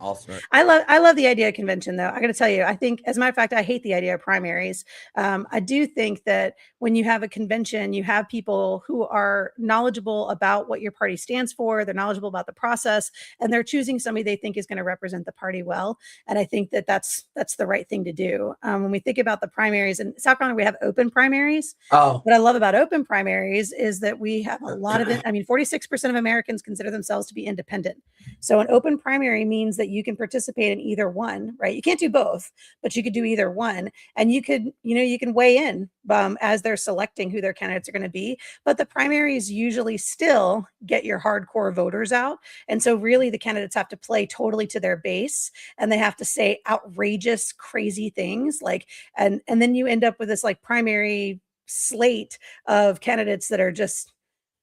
Awesome. I love the idea of convention, though. I got to tell you, I think, as a matter of fact, I hate the idea of primaries. I do think that when you have a convention, you have people who are knowledgeable about what your party stands for. They're knowledgeable about the process, and they're choosing somebody they think is going to represent the party well. And I think that that's the right thing to do. When we think about the primaries in South Carolina, we have open primaries. Oh, What I love about open primaries is that we have a lot of it. I mean, 46% of Americans consider themselves to be independent. So an open primary means that you can participate in either one, right? You can't do both, but you could do either one. And you could, you can weigh in as they're selecting who their candidates are going to be. But the primaries usually still get your hardcore voters out. And so really the candidates have to play totally to their base, and they have to say outrageous, crazy things like, and then you end up with this like primary slate of candidates that are just,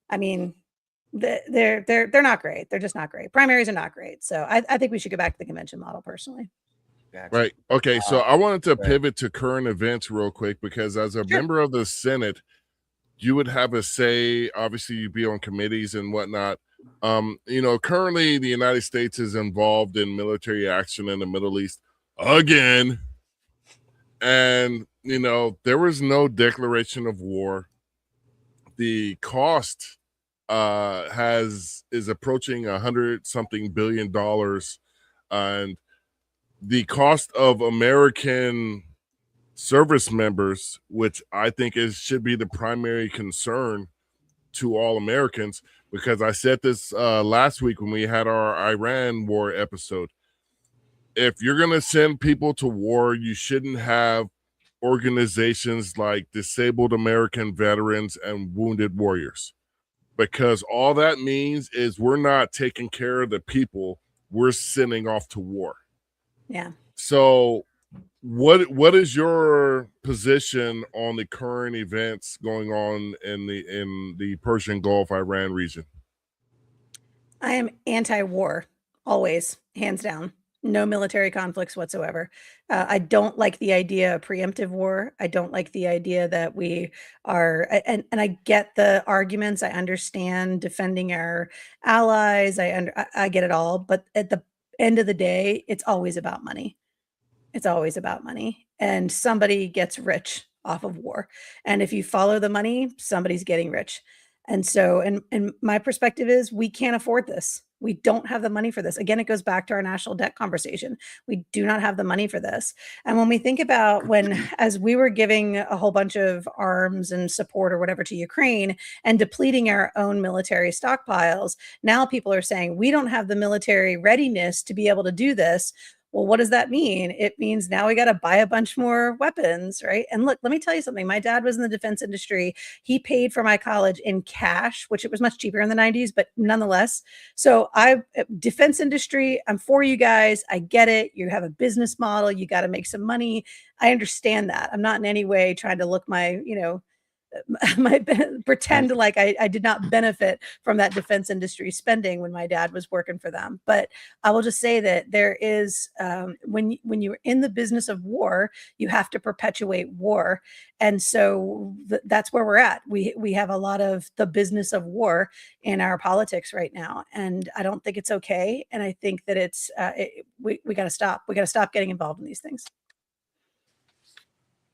I mean, they're not great. They're just not great. Primaries are not great. So I think we should go back to the convention model personally. Gotcha. Right. Okay. So I wanted to right. pivot to current events real quick, because as a member of the Senate, you would have a say. Obviously, you'd be on committees and whatnot. Currently the United States is involved in military action in the Middle East again. And, there was no declaration of war. The cost is approaching $100-something billion. And the cost of American service members, which I think should be the primary concern to all Americans, because I said this last week when we had our Iran war episode. If you're going to send people to war, you shouldn't have organizations like Disabled American Veterans and Wounded Warriors, because all that means is we're not taking care of the people we're sending off to war. Yeah. So what is your position on the current events going on in the Persian Gulf, Iran region? I am anti-war, always, hands down. No military conflicts whatsoever. I don't like the idea of preemptive war. I don't like the idea that we are, and I get the arguments. I understand defending our allies. I get it all. But at the end of the day, it's always about money. It's always about money. And somebody gets rich off of war. And if you follow the money, somebody's getting rich. And so, and my perspective is we can't afford this. We don't have the money for this. Again, it goes back to our national debt conversation. We do not have the money for this. And when we think about as we were giving a whole bunch of arms and support or whatever to Ukraine and depleting our own military stockpiles, now people are saying we don't have the military readiness to be able to do this. Well, what does that mean? It means now we got to buy a bunch more weapons, right? And look, let me tell you something. My dad was in the defense industry. He paid for my college in cash, which it was much cheaper in the 90s, but nonetheless. So defense industry, I'm for you guys. I get it. You have a business model. You got to make some money. I understand that. I'm not in any way trying to look pretend like I did not benefit from that defense industry spending when my dad was working for them. But I will just say that there is, when you're in the business of war, you have to perpetuate war. And so that's where we're at. We have a lot of the business of war in our politics right now. And I don't think it's okay. And I think that we got to stop. We got to stop getting involved in these things.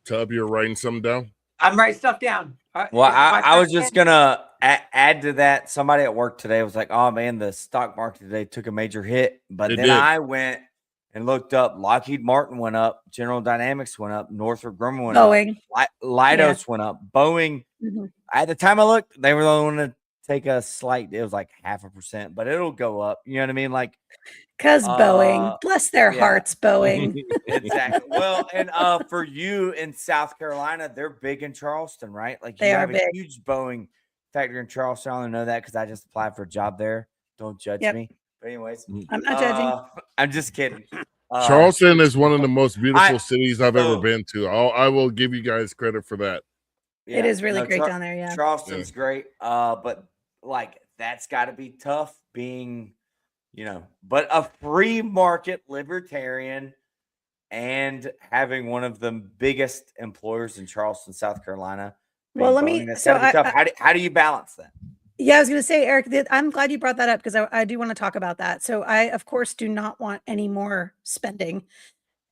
Tub, you're writing something down? I'm writing stuff down. Well, I was just going to add to that. Somebody at work today was like, oh, man, the stock market today took a major hit. But then I went and looked up. Lockheed Martin went up. General Dynamics went up. Northrop Grumman went Boeing. up. Leidos went up. Boeing, at the time I looked, they were the only one to take a slight, it was like 0.5%, but it'll go up. You know what I mean? Like, because Boeing, bless their hearts, Boeing. Exactly. Well, and for you in South Carolina, they're big in Charleston, right? Like you have a huge Boeing factory in Charleston. I only know that because I just applied for a job there. Don't judge me. But anyways, I'm not judging. I'm just kidding. Charleston is one of the most beautiful cities I've ever been to. I will give you guys credit for that. Yeah, it is really great down there. Yeah, Charleston's great. But like that's got to be tough being, but a free market libertarian and having one of the biggest employers in Charleston, South Carolina. Well, let me. So how do you balance that? Yeah, I was going to say, Eric, I'm glad you brought that up because I do want to talk about that. So I, of course, do not want any more spending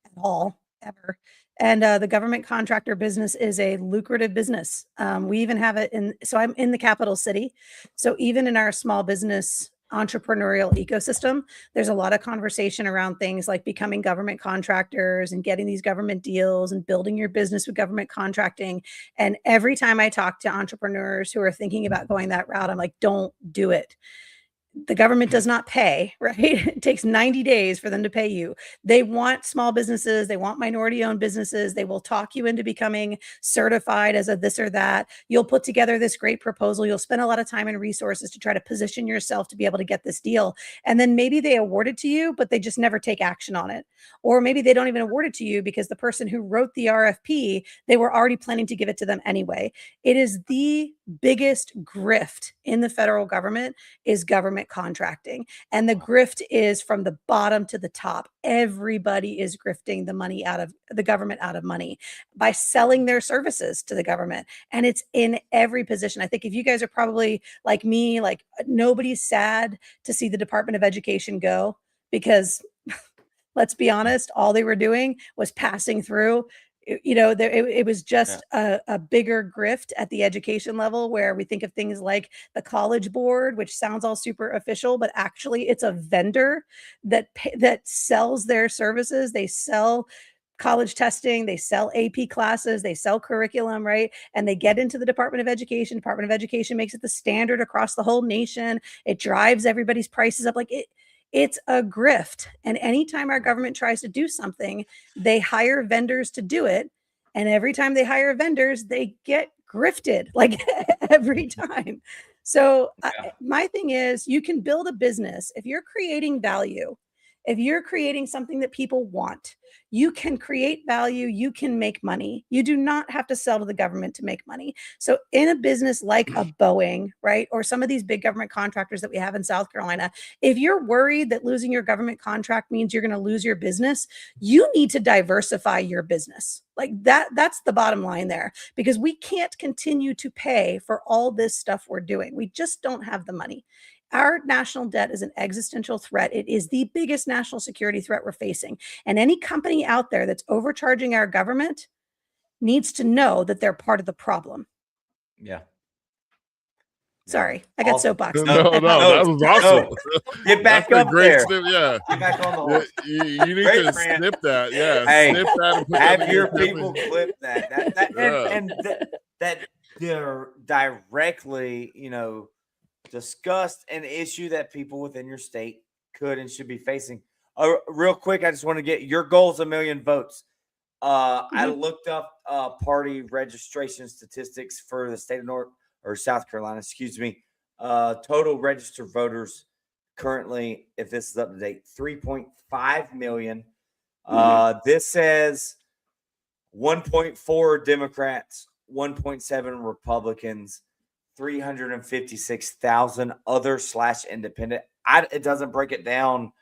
at all, ever. And the government contractor business is a lucrative business. We even have it so I'm in the capital city. So even in our small business entrepreneurial ecosystem, there's a lot of conversation around things like becoming government contractors and getting these government deals and building your business with government contracting. And every time I talk to entrepreneurs who are thinking about going that route, I'm like, don't do it. the government does not pay, right? It takes 90 days for them to pay you. They want small businesses. They want minority owned businesses. They will talk you into becoming certified as a this or that. You'll put together this great proposal. You'll spend a lot of time and resources to try to position yourself to be able to get this deal. And then maybe they award it to you, but they just never take action on it. Or maybe they don't even award it to you because the person who wrote the RFP, they were already planning to give it to them anyway. It is the biggest grift in the federal government is government contracting. And the grift is from the bottom to the top. Everybody is grifting the money out of the government out of money by selling their services to the government. And it's in every position. I think if you guys are probably like me, like nobody's sad to see the Department of Education go because let's be honest, all they were doing was passing through. It was just a bigger grift at the education level where we think of things like the College Board, which sounds all super official, but actually it's a vendor that sells their services. They sell college testing, they sell AP classes, they sell curriculum, right? And they get into the Department of Education. Department of Education makes it the standard across the whole nation. It drives everybody's prices up. It's a grift. And anytime our government tries to do something, they hire vendors to do it. And every time they hire vendors, they get grifted, like every time. So my thing is, you can build a business. If you're creating value, if you're creating something that people want, you can create value, you can make money. You do not have to sell to the government to make money. So in a business like a Boeing, right, or some of these big government contractors that we have in South Carolina, if you're worried that losing your government contract means you're going to lose your business, you need to diversify your business. Like that's the bottom line there, because we can't continue to pay for all this stuff we're doing. We just don't have the money. Our national debt is an existential threat. It is the biggest national security threat we're facing. And any company out there that's overcharging our government needs to know that they're part of the problem. Yeah. Sorry, I got soapbox. No, that was awesome. Get back That's up a great there. snip, yeah. Get back on the horse. You need Great, to Fran. snip that. Yeah, Hey, snip that and put have that in your clip. people clip that. That they're directly, discussed an issue that people within your state could and should be facing. Real quick, I just want to get your goals: 1 million votes. I looked up party registration statistics for the state of South Carolina. Excuse me. Total registered voters currently, if this is up to date, 3.5 million. This says 1.4 Democrats, 1.7 Republicans, 356,000 other /independent. It doesn't break it down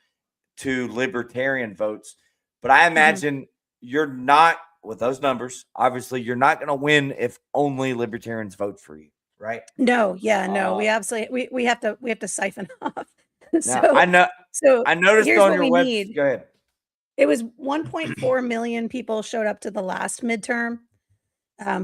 to libertarian votes, but I imagine you're not, with those numbers, obviously you're not going to win if only libertarians vote for you, right? No, we absolutely we have to siphon off. I noticed on your website. Go ahead. It was 1.4 million people showed up to the last midterm.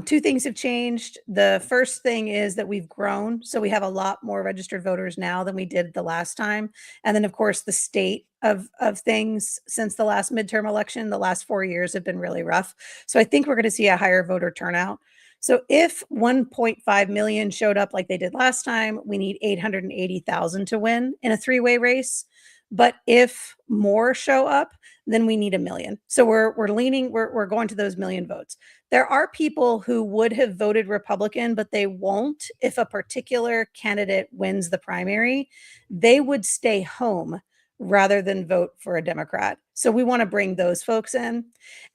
Two things have changed. The first thing is that we've grown. So we have a lot more registered voters now than we did the last time. And then, of course, the state of things since the last midterm election, the last 4 years have been really rough. So I think we're going to see a higher voter turnout. So if 1.5 million showed up like they did last time, we need 880,000 to win in a three-way race. But if more show up, then we need 1 million. So we're going to those 1 million votes. There are people who would have voted Republican, but they won't if a particular candidate wins the primary. They would stay home rather than vote for a Democrat. So we want to bring those folks in.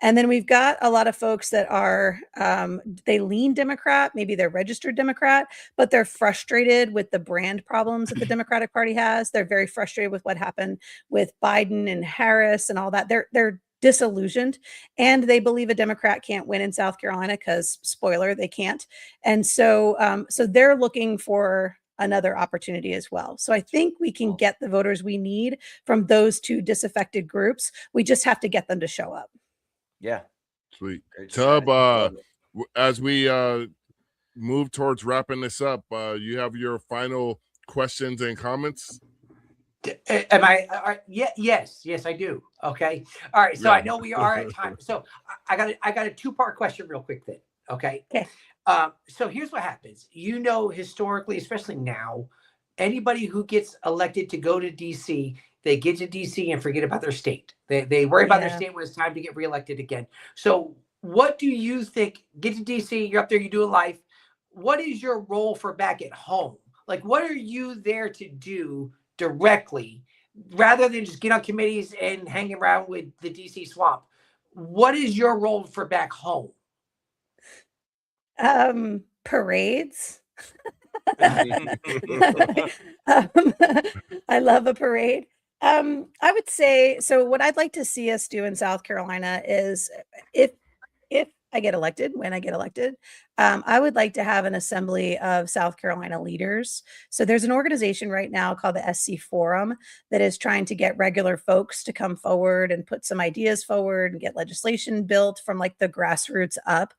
And then we've got a lot of folks that are, they lean Democrat, maybe they're registered Democrat, but they're frustrated with the brand problems that the Democratic Party has. They're very frustrated with what happened with Biden and Harris and all that. They're disillusioned, and they believe a Democrat can't win in South Carolina because, spoiler, they can't. And so, so they're looking for another opportunity as well. So I think we can get the voters we need from those two disaffected groups. We just have to get them to show up. Yeah. Sweet. Tub, as we move towards wrapping this up, you have your final questions and comments? Am I? Yes, I do. Okay. All right. So I know we are at time. So I got a 2-part question real quick then. Okay. Okay. So here's what happens. Historically, especially now, anybody who gets elected to go to DC, they get to DC and forget about their state. They worry about their Yeah. state when it's time to get reelected again. So what do you think? Get to DC, you're up there, you're doing life. What is your role for back at home? Like, what are you there to do directly rather than just get on committees and hang around with the DC swamp? What is your role for back home? Parades. Um, I love a parade. I would say so. What I'd like to see us do in South Carolina is, if I get elected, when I get elected, I would like to have an assembly of South Carolina leaders. So there's an organization right now called the SC Forum that is trying to get regular folks to come forward and put some ideas forward and get legislation built from like the grassroots up.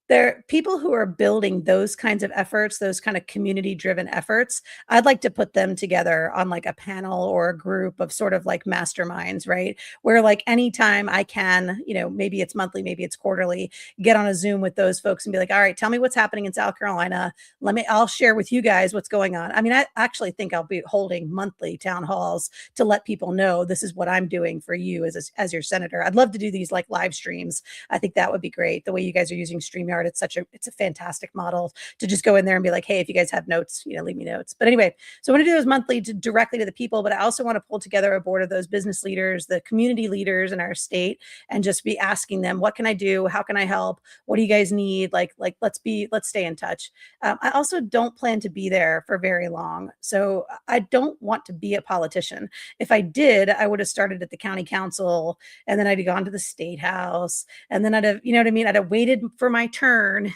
There are people who are building those kinds of efforts, those kind of community driven efforts. I'd like to put them together on like a panel or a group of sort of like masterminds, right? Where like anytime I can, maybe it's monthly, maybe it's quarterly, get on a Zoom with those folks and be like, all right, tell me what's happening in South Carolina. I'll share with you guys what's going on. I mean, I actually think I'll be holding monthly town halls to let people know this is what I'm doing for you as your senator. I'd love to do these like live streams. I think that would be great. The way you guys are using StreamYard, it's a fantastic model to just go in there and be like, hey, if you guys have notes, leave me notes. But anyway, so I want to do those monthly directly to the people, but I also want to pull together a board of those business leaders, the community leaders in our state, and just be asking them, what can I do? How can I help? What do you guys need? Like let's stay in touch. I also don't plan to be there for very long. So I don't want to be a politician. If I did, I would have started at the county council, and then I'd have gone to the state house, and then I'd have, you know what I mean? I'd have waited for my turn,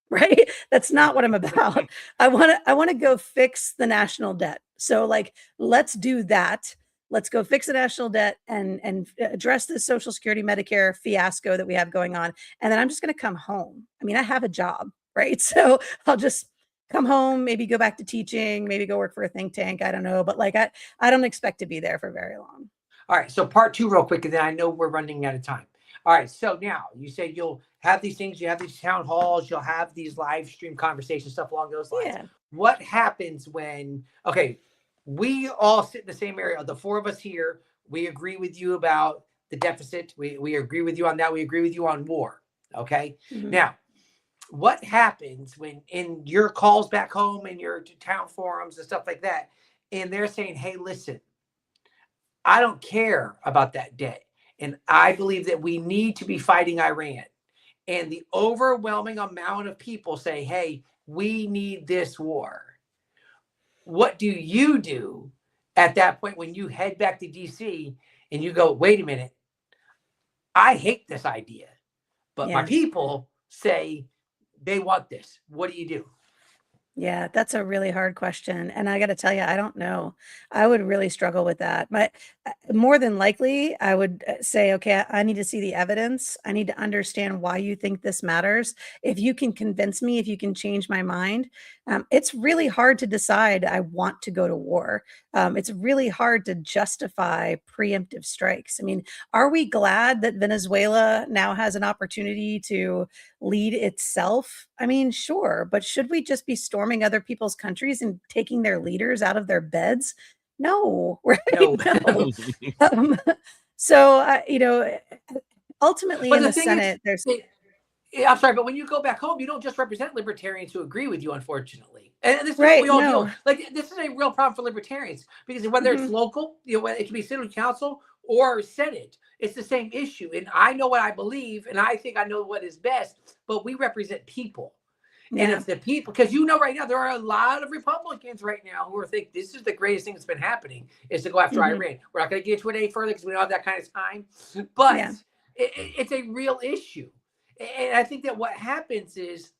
right? That's not what I'm about. I want to go fix the national debt. So like, let's do that. Let's go fix the national debt and address this Social Security, Medicare fiasco that we have going on. And then I'm just going to come home. I mean, I have a job, right? So I'll just come home, maybe go back to teaching, maybe go work for a think tank. I don't know. But like, I don't expect to be there for very long. All right. So part 2 real quick, and then I know we're running out of time. All right. So now you say you'll have these things, you have these town halls, you'll have these live stream conversations, stuff along those lines. Yeah. What happens when, okay, we all sit in the same area, the 4 of us here, we agree with you about the deficit. We agree with you on that. We agree with you on war. Okay. Mhm. Now, what happens when in your calls back home and your town forums and stuff like that, and they're saying, hey, listen, I don't care about that debt. And I believe that we need to be fighting Iran. And the overwhelming amount of people say, hey, we need this war. What do you do at that point when you head back to DC and you go, wait a minute, I hate this idea, but my people say they want this. What do you do? Yeah, that's a really hard question. And I got to tell you, I don't know. I would really struggle with that. But more than likely, I would say, okay, I need to see the evidence. I need to understand why you think this matters. If you can convince me, if you can change my mind, it's really hard to decide I want to go to war. It's really hard to justify preemptive strikes. I mean, are we glad that Venezuela now has an opportunity to lead itself? I mean, sure, but should we just be storming other people's countries and taking their leaders out of their beds? No, right? No. No. So, ultimately But in the the thing Senate, is, I'm sorry, but when you go back home, you don't just represent libertarians who agree with you, unfortunately. And this is what we all deal. Like, this is a real problem for libertarians because whether it's local, it can be city council or Senate, it's the same issue. And I know what I believe, and I think I know what is best, but we represent people. And if the people, because right now, there are a lot of Republicans right now who are think this is the greatest thing that's been happening is to go after Iran. We're not going to get into it any further because we don't have that kind of time. But it's a real issue. And I think that what happens is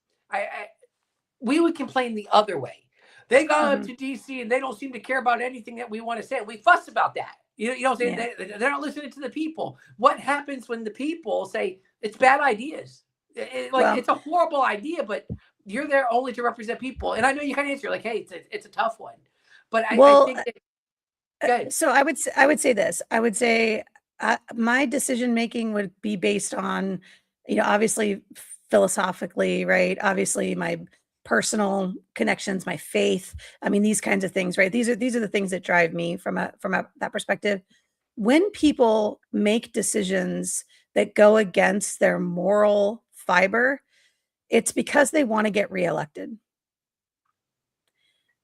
we would complain the other way. They go up to DC and they don't seem to care about anything that we want to say. We fuss about that. You know what I'm saying? They're not listening to the people. What happens when the people say it's bad ideas? It's a horrible idea, but you're there only to represent people. And I know you kind of answer like, hey, it's a tough one. But I think that, so I would say this. I would say my decision making would be based on, obviously philosophically, right? Obviously my personal connections, my faith. I mean, these kinds of things, right? These are the things that drive me from that perspective. When people make decisions that go against their moral fiber, it's because they want to get reelected.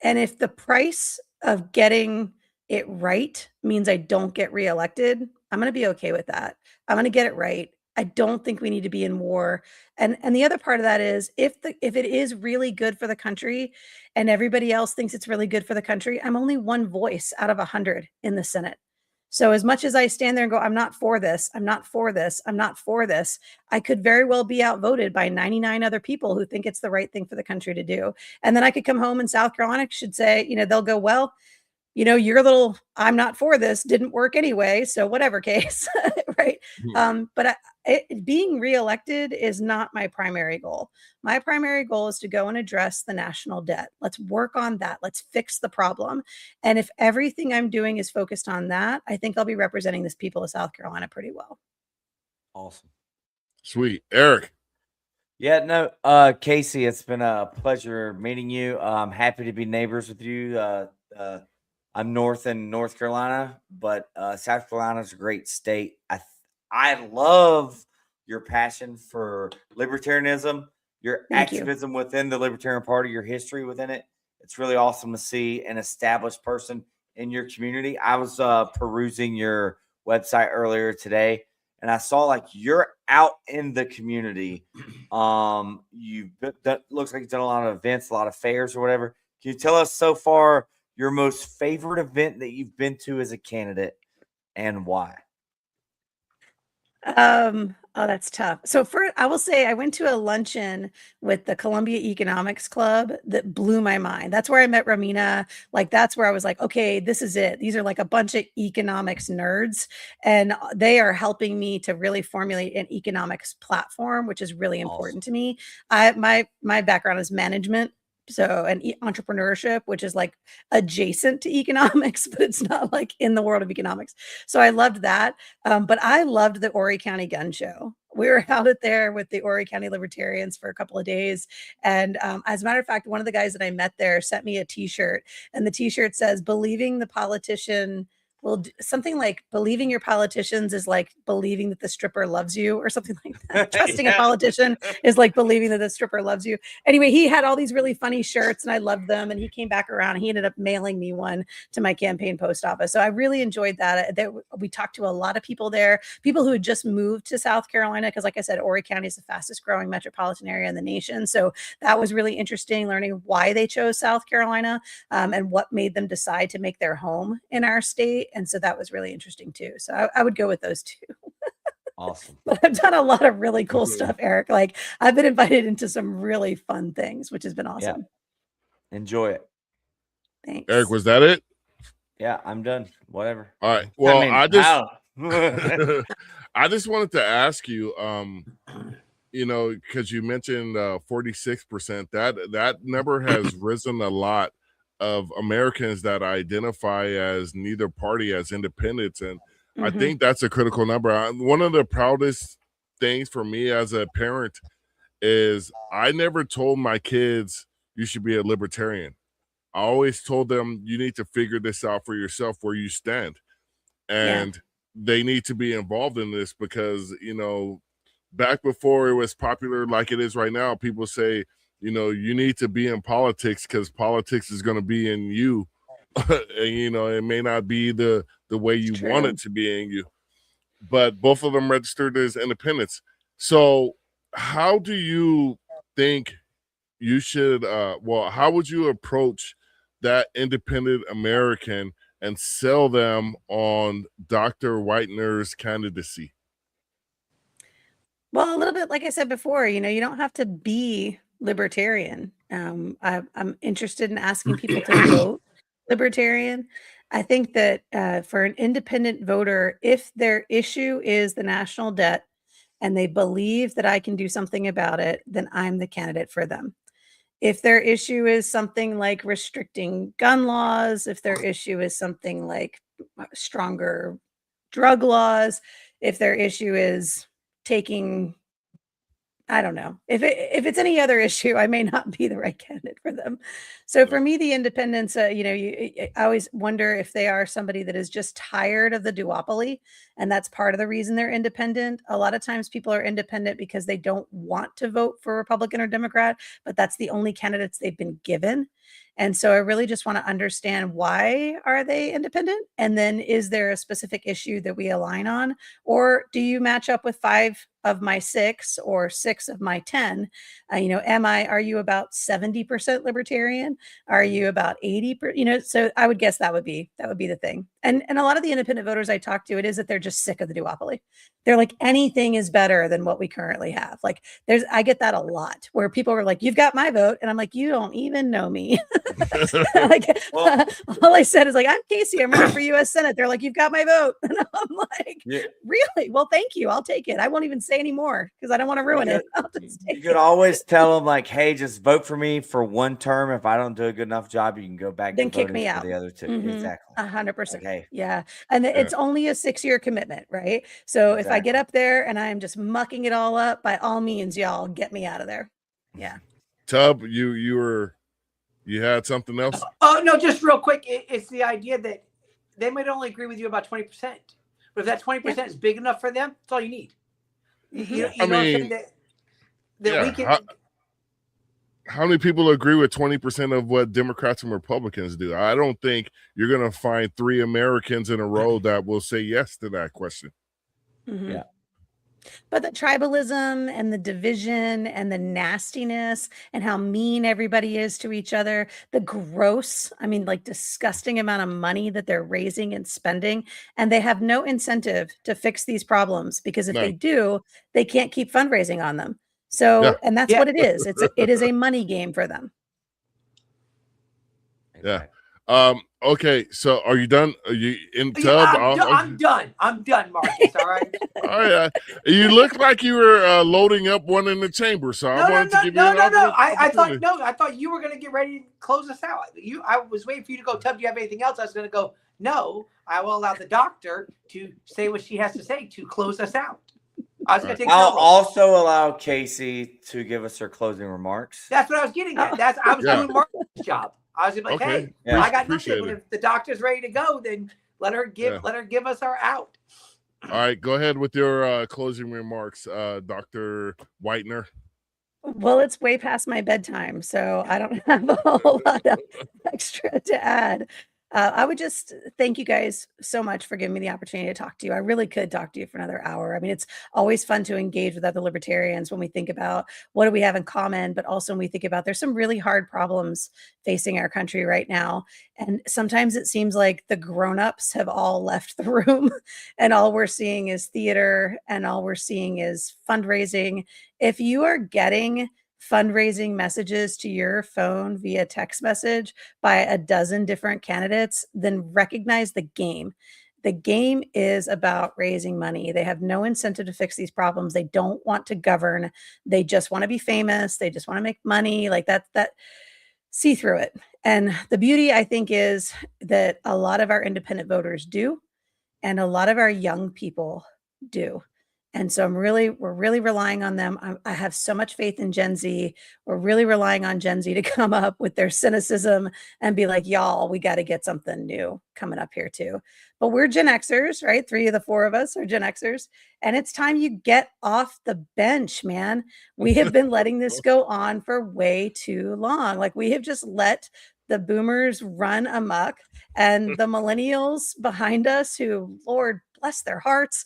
And if the price of getting it right means I don't get reelected, I'm going to be okay with that. I'm going to get it right. I don't think we need to be in war. And the other part of that is if it is really good for the country and everybody else thinks it's really good for the country, I'm only one voice out of 100 in the Senate. So as much as I stand there and go, I'm not for this, I'm not for this, I'm not for this, I could very well be outvoted by 99 other people who think it's the right thing for the country to do. And then I could come home and South Carolina should say, they'll go, well, your little I'm not for this didn't work anyway. So whatever case, right? But being reelected is not my primary goal. My primary goal is to go and address the national debt. Let's work on that. Let's fix the problem. And if everything I'm doing is focused on that, I think I'll be representing this people of South Carolina pretty well. Awesome. Sweet. Eric. Yeah, no, Kasie, it's been a pleasure meeting you. I'm happy to be neighbors with you. I'm north in North Carolina, but South Carolina is a great state. I love your passion for libertarianism, your Thank you. activism within the Libertarian Party, your history within it. It's really awesome to see an established person in your community. I was perusing your website earlier today, and I saw like you're out in the community. Looks like you've done a lot of events, a lot of fairs or whatever. Can you tell us so far your most favorite event that you've been to as a candidate and why? Oh, that's tough. So first, I will say I went to a luncheon with the Columbia Economics Club that blew my mind. That's where I met Romina. Like, that's where I was like, okay, this is it. These are like a bunch of economics nerds, and they are helping me to really formulate an economics platform, which is really important to me. My background is management. So, and entrepreneurship, which is like adjacent to economics, but it's not like in the world of economics. So I loved that. But I loved the Horry County Gun Show. We were out there with the Horry County Libertarians for a couple of days. And as a matter of fact, one of the guys that I met there sent me a t-shirt, and the t-shirt says, believing the politician will something like believing your politicians is like believing that the stripper loves you or something like that. Trusting a politician is like believing that the stripper loves you. Anyway, he had all these really funny shirts and I loved them. And he came back around and he ended up mailing me one to my campaign post office. So I really enjoyed that. We talked to a lot of people there, people who had just moved to South Carolina. Because like I said, Horry County is the fastest growing metropolitan area in the nation. So that was really interesting, learning why they chose South Carolina and what made them decide to make their home in our state. And so that was really interesting too. So I would go with those two. Awesome. But I've done a lot of really cool stuff, Eric. Like I've been invited into some really fun things, which has been awesome. Yeah. Enjoy it. Thanks. Eric, was that it? Yeah, I'm done. Whatever. All right. Well, I just wanted to ask you, because you mentioned 46%, that number has risen a lot of Americans that identify as neither party, as independents. And I think that's a critical number. One of the proudest things for me as a parent is I never told my kids you should be a libertarian. I always told them you need to figure this out for yourself where you stand. And they need to be involved in this because, back before it was popular like it is right now, people say, you need to be in politics because politics is going to be in you. And, it may not be the way you want it to be in you. But both of them registered as independents. So how do you think you should, how would you approach that independent American and sell them on Dr. Whitener's candidacy? Well, a little bit like I said before, you don't have to be libertarian. I'm interested in asking people to vote libertarian. I think that for an independent voter, if their issue is the national debt and they believe that I can do something about it, then I'm the candidate for them. If their issue is something like restricting gun laws, if their issue is something like stronger drug laws, if their issue is taking I don't know. If it's any other issue, I may not be the right candidate for them. So for me, the independents, I always wonder if they are somebody that is just tired of the duopoly, and that's part of the reason they're independent. A lot of times people are independent because they don't want to vote for Republican or Democrat, but that's the only candidates they've been given. And so I really just want to understand, why are they independent? And then, is there a specific issue that we align on? Or do you match up with 5 of my 6 or 6 of my 10? Are you about 70% libertarian? Are you about 80%? So I would guess that would be the thing. And a lot of the independent voters I talk to, it is that they're just sick of the duopoly. They're like, anything is better than what we currently have. Like, I get that a lot, where people are like, you've got my vote. And I'm like, you don't even know me. Like, all I said is like, I'm Kasie, I'm running for US Senate. They're like, you've got my vote. And I'm like, really? Well, thank you. I'll take it. I won't even say anymore because I don't want to ruin it. You could always tell them like, hey, just vote for me for 1 term. If I don't do a good enough job, you can go back then to kick me for out. the other 2. Exactly. 100%. Okay. Yeah. And it's only a 6-year commitment, right? So if I get up there and I'm just mucking it all up, by all means, y'all get me out of there. Yeah. Tub, you had something else? Oh, no, just real quick. It's the idea that they might only agree with you about 20%. But if that 20% is big enough for them, that's all you need. You know what I'm saying? That we can. How many people agree with 20% of what Democrats and Republicans do? I don't think you're going to find 3 Americans in a row that will say yes to that question. Yeah. But the tribalism and the division and the nastiness and how mean everybody is to each other, the gross, disgusting amount of money that they're raising and spending, and they have no incentive to fix these problems, because if they do, they can't keep fundraising on them. So, and that's what it is. It is a money game for them. Yeah. Okay, so are you done? Are you in Tub? I'm done. I'm done, Marcus. All right. All right. You look like you were loading up one in the chamber, so I wanted to give you an opportunity. I thought you were going to get ready to close us out. I was waiting for you to go. Tub, do you have anything else? I was going to go. No, I will allow the doctor to say what she has to say to close us out. I was going to take. I'll also allow Kasie to give us her closing remarks. That's what I was getting at. I was doing Marcus' job. I was like, hey, I got nothing. But if the doctor's ready to go, then let her give us our out. All right, go ahead with your closing remarks, Dr. Whitener. Well, it's way past my bedtime, so I don't have a whole lot of extra to add. I would just thank you guys so much for giving me the opportunity to talk to you. I really could talk to you for another hour. It's always fun to engage with other libertarians when we think about what do we have in common, but also when we think about there's some really hard problems facing our country right now. And sometimes it seems like the grown-ups have all left the room and all we're seeing is theater and all we're seeing is fundraising. If you are getting fundraising messages to your phone via text message by a dozen different candidates, then recognize the game. The game is about raising money. They have no incentive to fix these problems. They don't want to govern. They just want to be famous. They just want to make money. Like that see through it. And the beauty, I think, is that a lot of our independent voters do, and a lot of our young people do. And so we're really relying on them. I have so much faith in Gen Z. We're really relying on Gen Z to come up with their cynicism and be like, y'all, we got to get something new coming up here too. But we're Gen Xers, right? 3 of the 4 of us are Gen Xers. And it's time you get off the bench, man. We have been letting this go on for way too long. Like, we have just let the boomers run amok, and the millennials behind us, who, Lord bless their hearts,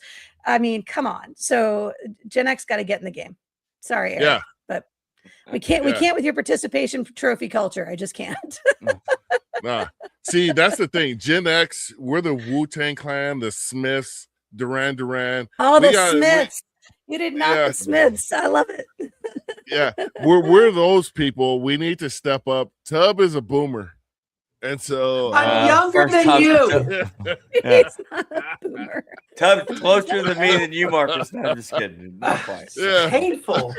come on. So Gen X got to get in the game. Sorry, Eric, but we can't with your participation trophy culture. I just can't. Nah. See, that's the thing. Gen X, we're the Wu-Tang Clan, the Smiths, Duran Duran. Oh, Smiths. You did not the Smiths. I love it. Yeah, we're those people. We need to step up. Tub is a boomer. And so I'm younger than you. He's not a boomer. Tub closer to me than you, Marcus. No, I'm just kidding. Not quite. Yeah. Painful.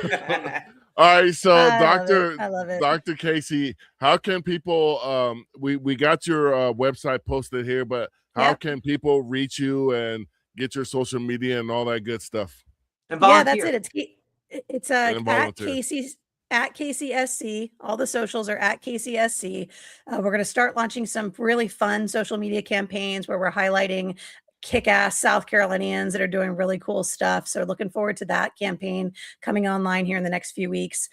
All right, so I love it. Dr. Kasie, how can people we got your website posted here, but how can people reach you and get your social media and all that good stuff? And yeah, that's it. It's And at volunteer. Kasie SC. All the socials are at Kasie SC. We're going to start launching some really fun social media campaigns where we're highlighting kick-ass South Carolinians that are doing really cool stuff. So looking forward to that campaign coming online here in the next few weeks.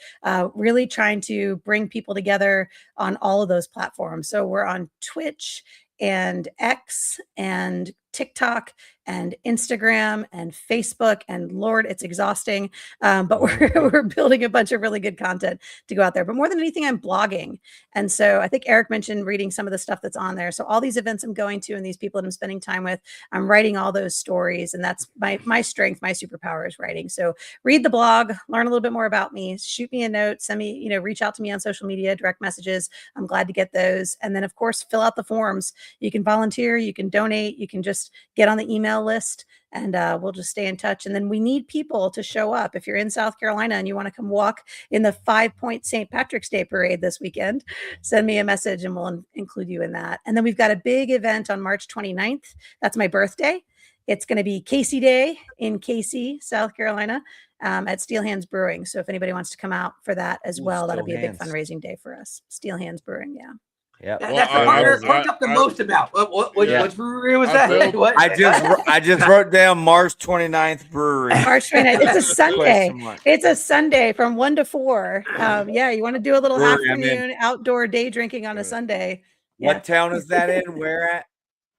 Really trying to bring people together on all of those platforms. So we're on Twitch and X and TikTok and Instagram and Facebook, and Lord, it's exhausting. But we're building a bunch of really good content to go out there. But more than anything, I'm blogging. And so I think Eric mentioned reading some of the stuff that's on there. So all these events I'm going to and these people that I'm spending time with, I'm writing all those stories. And that's my strength, my superpower is writing. So read the blog, learn a little bit more about me, shoot me a note, send me, reach out to me on social media, direct messages. I'm glad to get those. And then of course, fill out the forms. You can volunteer, you can donate, you can just get on the email list, and we'll just stay in touch. And then we need people to show up. If you're in South Carolina and you want to come walk in the 5 Point St. Patrick's Day Parade this weekend, send me a message and we'll include you in that. And then we've got a big event on March 29th. That's my birthday. It's going to be Kasie Day in Kasie, South Carolina, at Steel Hands Brewing. So if anybody wants to come out for that as well, that'll be a big fundraising day for us. Steel Hands Brewing, yeah. Yeah, that's the part Eric worked up the most about. Which brewery was that? What? I just wrote down March 29th brewery. March 29th. It's a Sunday. It's a Sunday from 1 to 4. Yeah, you want to do a little afternoon outdoor day drinking on a Sunday. What town is that in? Where at?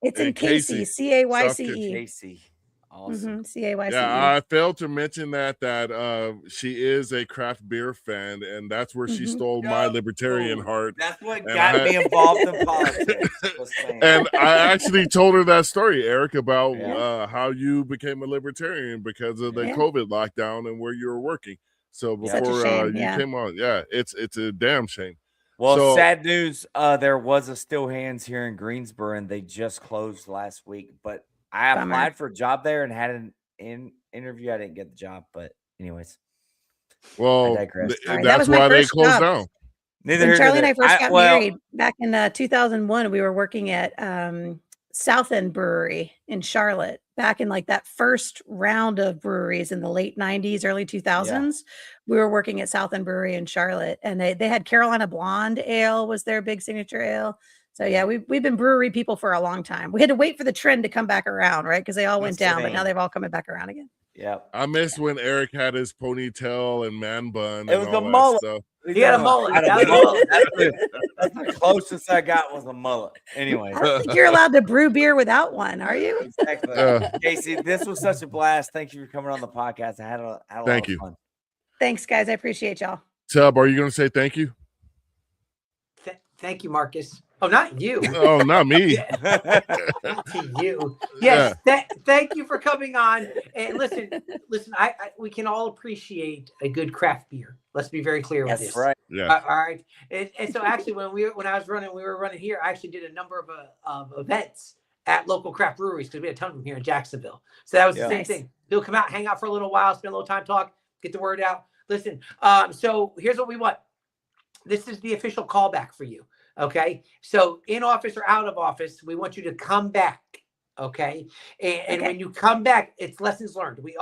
It's in Kasie, CaYce. Kasie. Awesome. CaYce. Yeah, I failed to mention that she is a craft beer fan, and that's where she stole my libertarian heart. That's what got me involved in politics. And I actually told her that story, Eric, about how you became a libertarian because of the COVID lockdown and where you were working. So before you came on, it's a damn shame. Well, sad news. There was a Still Hands here in Greensboro, and they just closed last week. But I applied for a job there and had an interview. I didn't get the job, but anyways. Well, I digress. That's why they closed down. When Charlie and I first got married back in 2001, we were working at South End Brewery in Charlotte. Back in like that first round of breweries in the late 90s, early 2000s, we were working at South End Brewery in Charlotte, and they had Carolina Blonde Ale was their big signature ale. So yeah, we've been brewery people for a long time. We had to wait for the trend to come back around, right? Because they all went down, but now they've all coming back around again. Yeah, I miss when Eric had his ponytail and man bun. It was a mullet. He had a mullet. That's the closest I got was a mullet. Anyway, I don't think you're allowed to brew beer without one, are you? Exactly. Casey, this was such a blast. Thank you for coming on the podcast. I had a lot of fun. Thanks, guys. I appreciate y'all. Tub, are you going to say thank you? Thank you, Marcus. Oh, not you. Oh, not me. To you. Yes. Thank you for coming on. And listen. We can all appreciate a good craft beer. Let's be very clear with this. That's right. Yeah. All right. And so actually, when we were running here, I actually did a number of events at local craft breweries because we had a ton of them here in Jacksonville. So that was the same thing. They'll come out, hang out for a little while, spend a little time, talk, get the word out. Listen. So here's what we want. This is the official callback for you. Okay. So in office or out of office, we want you to come back. Okay. And when you come back, it's lessons learned. We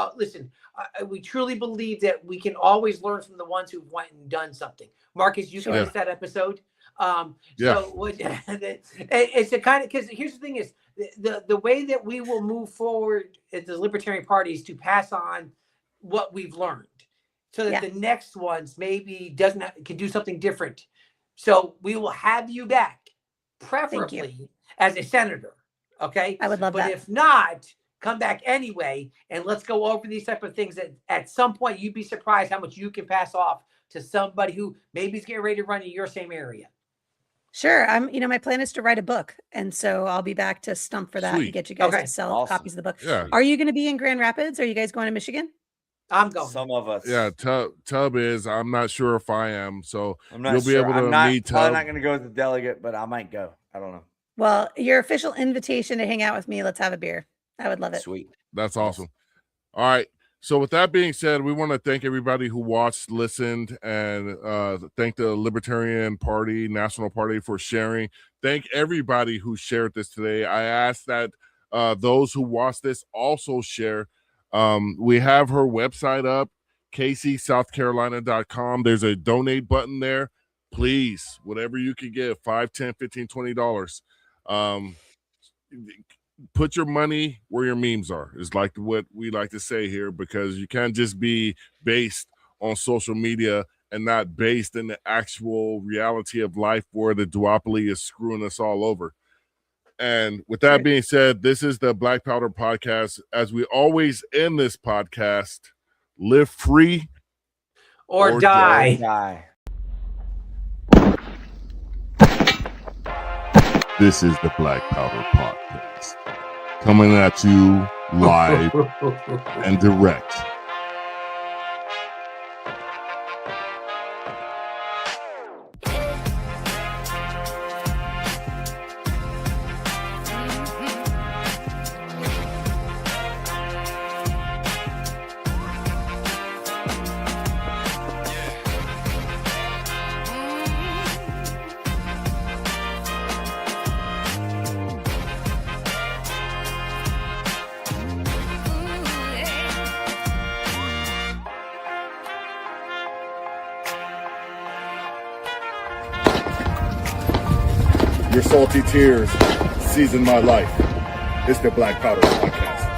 we truly believe that we can always learn from the ones who've went and done something. Marcus, you can miss that episode. So it's a kind of, because here's the thing is the way that we will move forward as the Libertarian Party is to pass on what we've learned so that the next ones maybe can do something different. So we will have you back, preferably as a senator. Okay. I would love that. But if not, come back anyway. And let's go over these type of things that at some point you'd be surprised how much you can pass off to somebody who maybe is getting ready to run in your same area. Sure. My plan is to write a book. And so I'll be back to stump for that and get you guys to sell copies of the book. Yeah. Are you going to be in Grand Rapids? Are you guys going to Michigan? I'm going. Some of us. Yeah, Tub is. I'm not sure if I am. So I'm you'll be able to meet Tub. I'm not going to go as a delegate, but I might go. I don't know. Well, your official invitation to hang out with me. Let's have a beer. I would love it. Sweet. That's awesome. All right. So with that being said, we want to thank everybody who watched, listened, and thank the Libertarian Party, National Party for sharing. Thank everybody who shared this today. I ask that those who watch this also share. We have her website up. KasieSouthCarolina.com. There's a donate button there. Please, whatever you can give, $5, $10, $15, $20. Put your money where your memes are, is like what we like to say here, because you can't just be based on social media and not based in the actual reality of life where the duopoly is screwing us all over. And with that being said, this is the Black Powder Podcast. As we always end this podcast, live free or die. Die. This is the Black Powder Podcast, coming at you live and direct. Your salty tears season my life. It's the Black Powder Podcast.